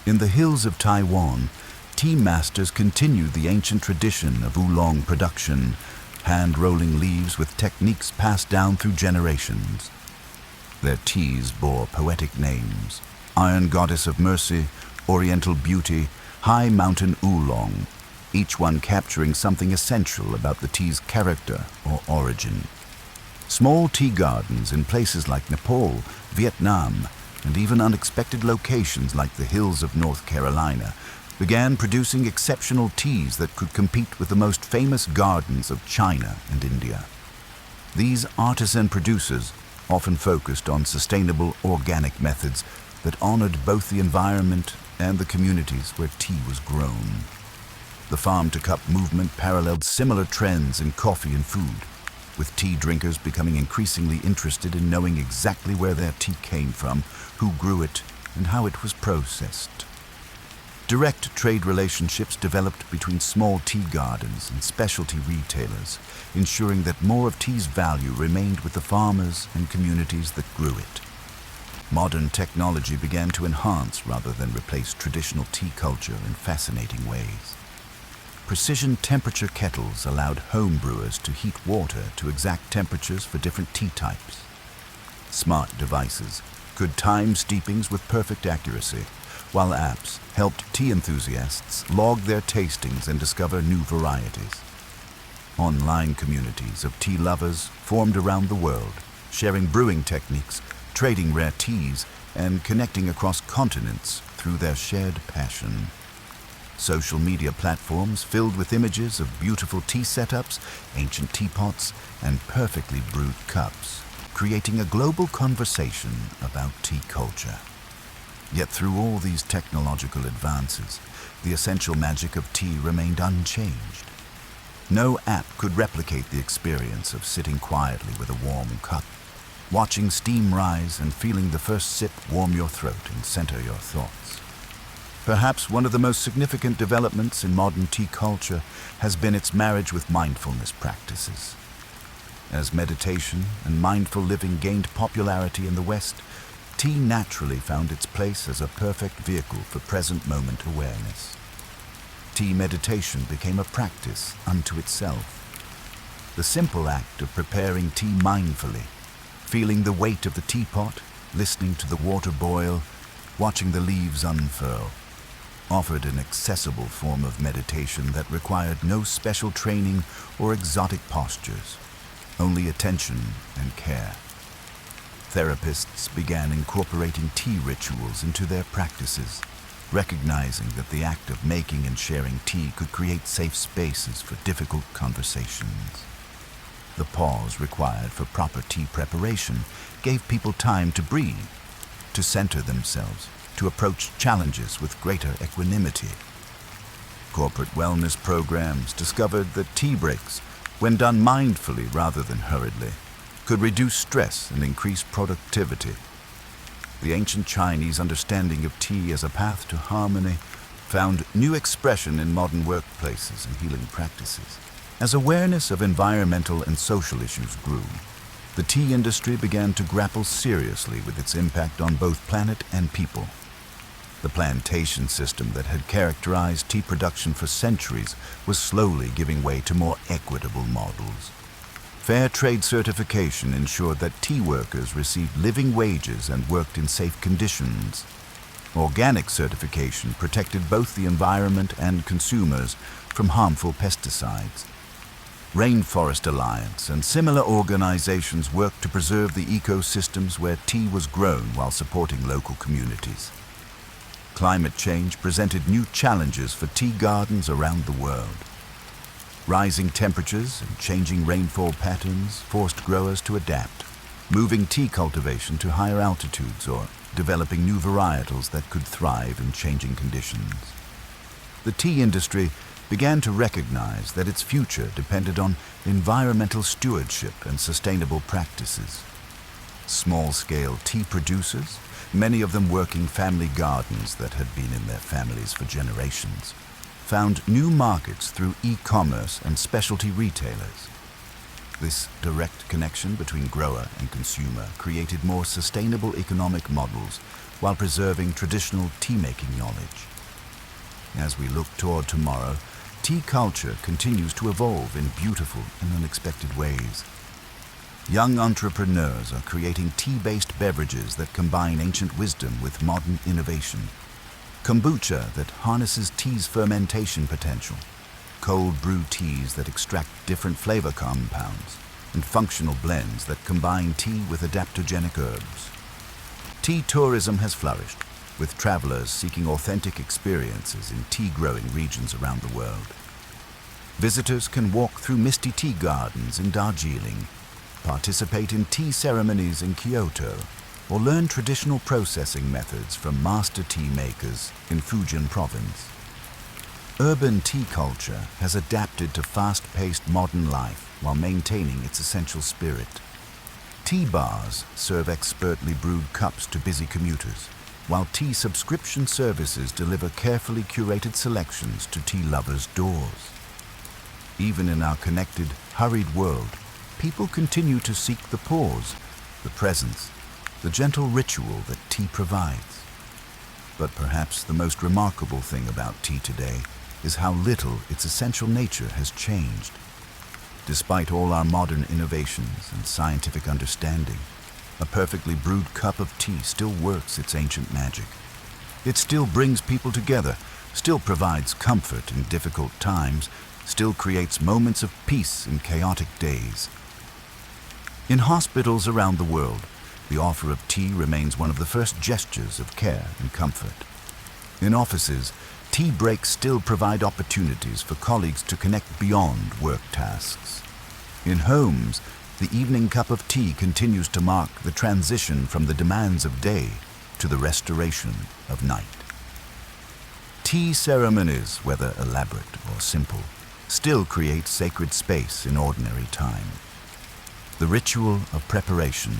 In the hills of Taiwan, tea masters continued the ancient tradition of oolong production, hand-rolling leaves with techniques passed down through generations. Their teas bore poetic names: Iron Goddess of Mercy, Oriental Beauty, High Mountain Oolong, each one capturing something essential about the tea's character or origin. Small tea gardens in places like Nepal, Vietnam, and even unexpected locations like the hills of North Carolina began producing exceptional teas that could compete with the most famous gardens of China and India. These artisan producers often focused on sustainable organic methods that honored both the environment and the communities where tea was grown. The farm-to-cup movement paralleled similar trends in coffee and food, with tea drinkers becoming increasingly interested in knowing exactly where their tea came from, who grew it, and how it was processed. Direct trade relationships developed between small tea gardens and specialty retailers, ensuring that more of tea's value remained with the farmers and communities that grew it. Modern technology began to enhance rather than replace traditional tea culture in fascinating ways. Precision temperature kettles allowed home brewers to heat water to exact temperatures for different tea types. Smart devices could time steepings with perfect accuracy, while apps helped tea enthusiasts log their tastings and discover new varieties. Online communities of tea lovers formed around the world, sharing brewing techniques, trading rare teas, and connecting across continents through their shared passion. Social media platforms filled with images of beautiful tea setups, ancient teapots, and perfectly brewed cups, creating a global conversation about tea culture. Yet through all these technological advances, the essential magic of tea remained unchanged. No app could replicate the experience of sitting quietly with a warm cup, watching steam rise and feeling the first sip warm your throat and center your thoughts. Perhaps one of the most significant developments in modern tea culture has been its marriage with mindfulness practices. As meditation and mindful living gained popularity in the West, tea naturally found its place as a perfect vehicle for present moment awareness. Tea meditation became a practice unto itself. The simple act of preparing tea mindfully, feeling the weight of the teapot, listening to the water boil, watching the leaves unfurl, offered an accessible form of meditation that required no special training or exotic postures, only attention and care. Therapists began incorporating tea rituals into their practices, recognizing that the act of making and sharing tea could create safe spaces for difficult conversations. The pause required for proper tea preparation gave people time to breathe, to center themselves, to approach challenges with greater equanimity. Corporate wellness programs discovered that tea breaks, when done mindfully rather than hurriedly, could reduce stress and increase productivity. The ancient Chinese understanding of tea as a path to harmony found new expression in modern workplaces and healing practices. As awareness of environmental and social issues grew, the tea industry began to grapple seriously with its impact on both planet and people. The plantation system that had characterized tea production for centuries was slowly giving way to more equitable models. Fair trade certification ensured that tea workers received living wages and worked in safe conditions. Organic certification protected both the environment and consumers from harmful pesticides. Rainforest Alliance and similar organizations worked to preserve the ecosystems where tea was grown while supporting local communities. Climate change presented new challenges for tea gardens around the world. Rising temperatures and changing rainfall patterns forced growers to adapt, moving tea cultivation to higher altitudes or developing new varietals that could thrive in changing conditions. The tea industry began to recognize that its future depended on environmental stewardship and sustainable practices. Small-scale tea producers, many of them working family gardens that had been in their families for generations, found new markets through e-commerce and specialty retailers. This direct connection between grower and consumer created more sustainable economic models while preserving traditional tea-making knowledge. As we look toward tomorrow, tea culture continues to evolve in beautiful and unexpected ways. Young entrepreneurs are creating tea-based beverages that combine ancient wisdom with modern innovation. Kombucha that harnesses tea's fermentation potential, cold brew teas that extract different flavor compounds, and functional blends that combine tea with adaptogenic herbs. Tea tourism has flourished, with travelers seeking authentic experiences in tea-growing regions around the world. Visitors can walk through misty tea gardens in Darjeeling, participate in tea ceremonies in Kyoto, or learn traditional processing methods from master tea makers in Fujian province. Urban tea culture has adapted to fast-paced modern life while maintaining its essential spirit. Tea bars serve expertly brewed cups to busy commuters, while tea subscription services deliver carefully curated selections to tea lovers' doors. Even in our connected, hurried world, people continue to seek the pause, the presence, the gentle ritual that tea provides. But perhaps the most remarkable thing about tea today is how little its essential nature has changed. Despite all our modern innovations and scientific understanding, a perfectly brewed cup of tea still works its ancient magic. It still brings people together, still provides comfort in difficult times, still creates moments of peace in chaotic days. In hospitals around the world, the offer of tea remains one of the first gestures of care and comfort. In offices, tea breaks still provide opportunities for colleagues to connect beyond work tasks. In homes, the evening cup of tea continues to mark the transition from the demands of day to the restoration of night. Tea ceremonies, whether elaborate or simple, still creates sacred space in ordinary time. The ritual of preparation,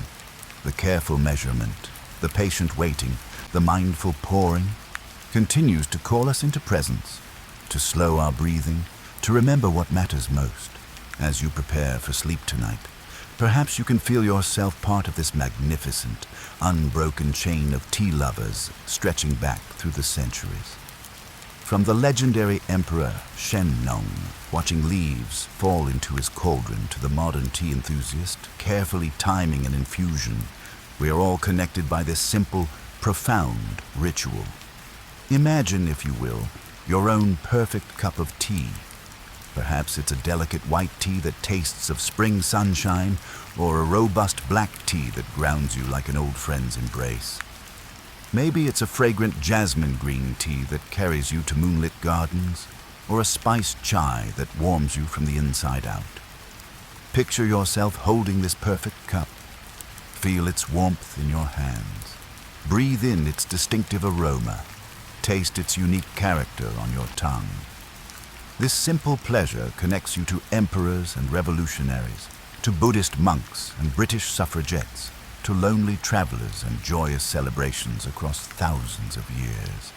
the careful measurement, the patient waiting, the mindful pouring, continues to call us into presence, to slow our breathing, to remember what matters most. As you prepare for sleep tonight, perhaps you can feel yourself part of this magnificent, unbroken chain of tea lovers stretching back through the centuries. From the legendary Emperor Shen Nong, watching leaves fall into his cauldron, to the modern tea enthusiast, carefully timing an infusion, we are all connected by this simple, profound ritual. Imagine, if you will, your own perfect cup of tea. Perhaps it's a delicate white tea that tastes of spring sunshine, or a robust black tea that grounds you like an old friend's embrace. Maybe it's a fragrant jasmine green tea that carries you to moonlit gardens, or a spiced chai that warms you from the inside out. Picture yourself holding this perfect cup. Feel its warmth in your hands. Breathe in its distinctive aroma. Taste its unique character on your tongue. This simple pleasure connects you to emperors and revolutionaries, to Buddhist monks and British suffragettes, to lonely travelers and joyous celebrations across thousands of years.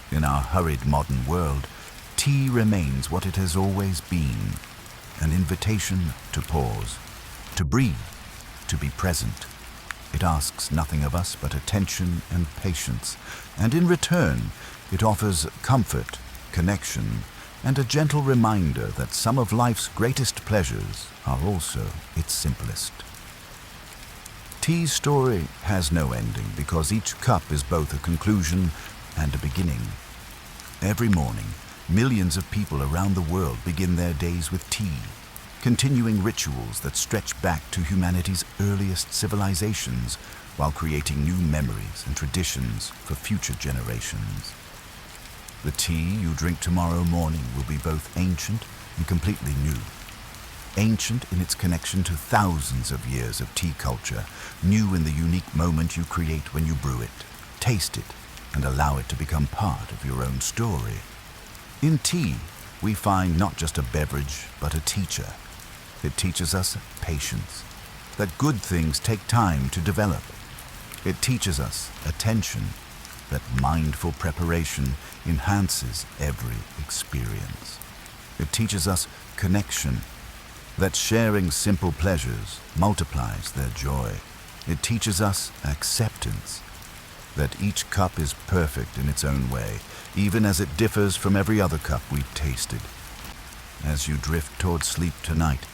In our hurried modern world, tea remains what it has always been, an invitation to pause, to breathe, to be present. It asks nothing of us but attention and patience, and in return, it offers comfort, connection, and a gentle reminder that some of life's greatest pleasures are also its simplest. Tea's story has no ending because each cup is both a conclusion and a beginning. Every morning, millions of people around the world begin their days with tea, continuing rituals that stretch back to humanity's earliest civilizations while creating new memories and traditions for future generations. The tea you drink tomorrow morning will be both ancient and completely new. Ancient in its connection to thousands of years of tea culture, new in the unique moment you create when you brew it, taste it, and allow it to become part of your own story. In tea, we find not just a beverage, but a teacher. It teaches us patience, that good things take time to develop. It teaches us attention, that mindful preparation enhances every experience. It teaches us connection, that sharing simple pleasures multiplies their joy. It teaches us acceptance, that each cup is perfect in its own way, even as it differs from every other cup we've tasted. As you drift toward sleep tonight,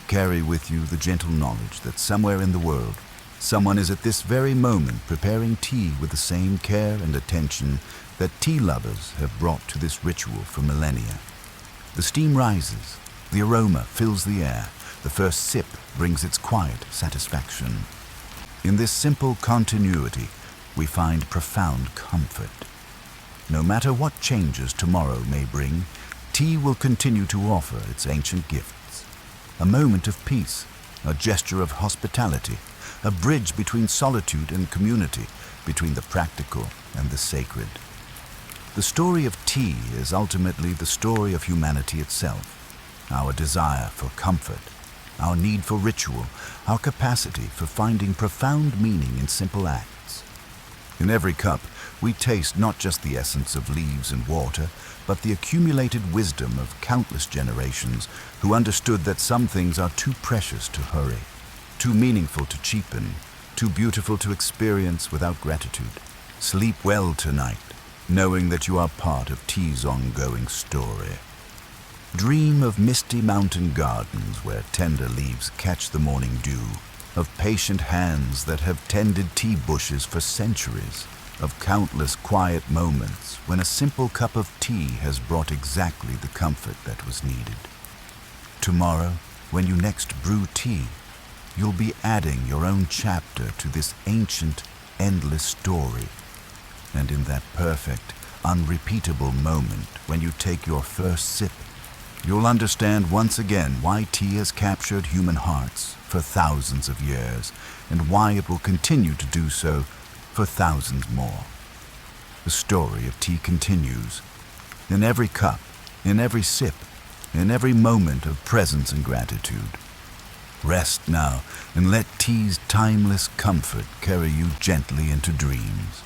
carry with you the gentle knowledge that somewhere in the world, someone is at this very moment preparing tea with the same care and attention that tea lovers have brought to this ritual for millennia. The steam rises, the aroma fills the air, the first sip brings its quiet satisfaction. In this simple continuity, we find profound comfort. No matter what changes tomorrow may bring, tea will continue to offer its ancient gifts. A moment of peace, a gesture of hospitality, a bridge between solitude and community, between the practical and the sacred. The story of tea is ultimately the story of humanity itself, our desire for comfort, our need for ritual, our capacity for finding profound meaning in simple acts. In every cup, we taste not just the essence of leaves and water, but the accumulated wisdom of countless generations who understood that some things are too precious to hurry, too meaningful to cheapen, too beautiful to experience without gratitude. Sleep well tonight, knowing that you are part of tea's ongoing story. Dream of misty mountain gardens where tender leaves catch the morning dew, of patient hands that have tended tea bushes for centuries, of countless quiet moments when a simple cup of tea has brought exactly the comfort that was needed. Tomorrow, when you next brew tea, you'll be adding your own chapter to this ancient, endless story. And in that perfect, unrepeatable moment when you take your first sip, you'll understand once again why tea has captured human hearts for thousands of years, and why it will continue to do so for thousands more. The story of tea continues. In every cup, in every sip, in every moment of presence and gratitude. Rest now and let tea's timeless comfort carry you gently into dreams.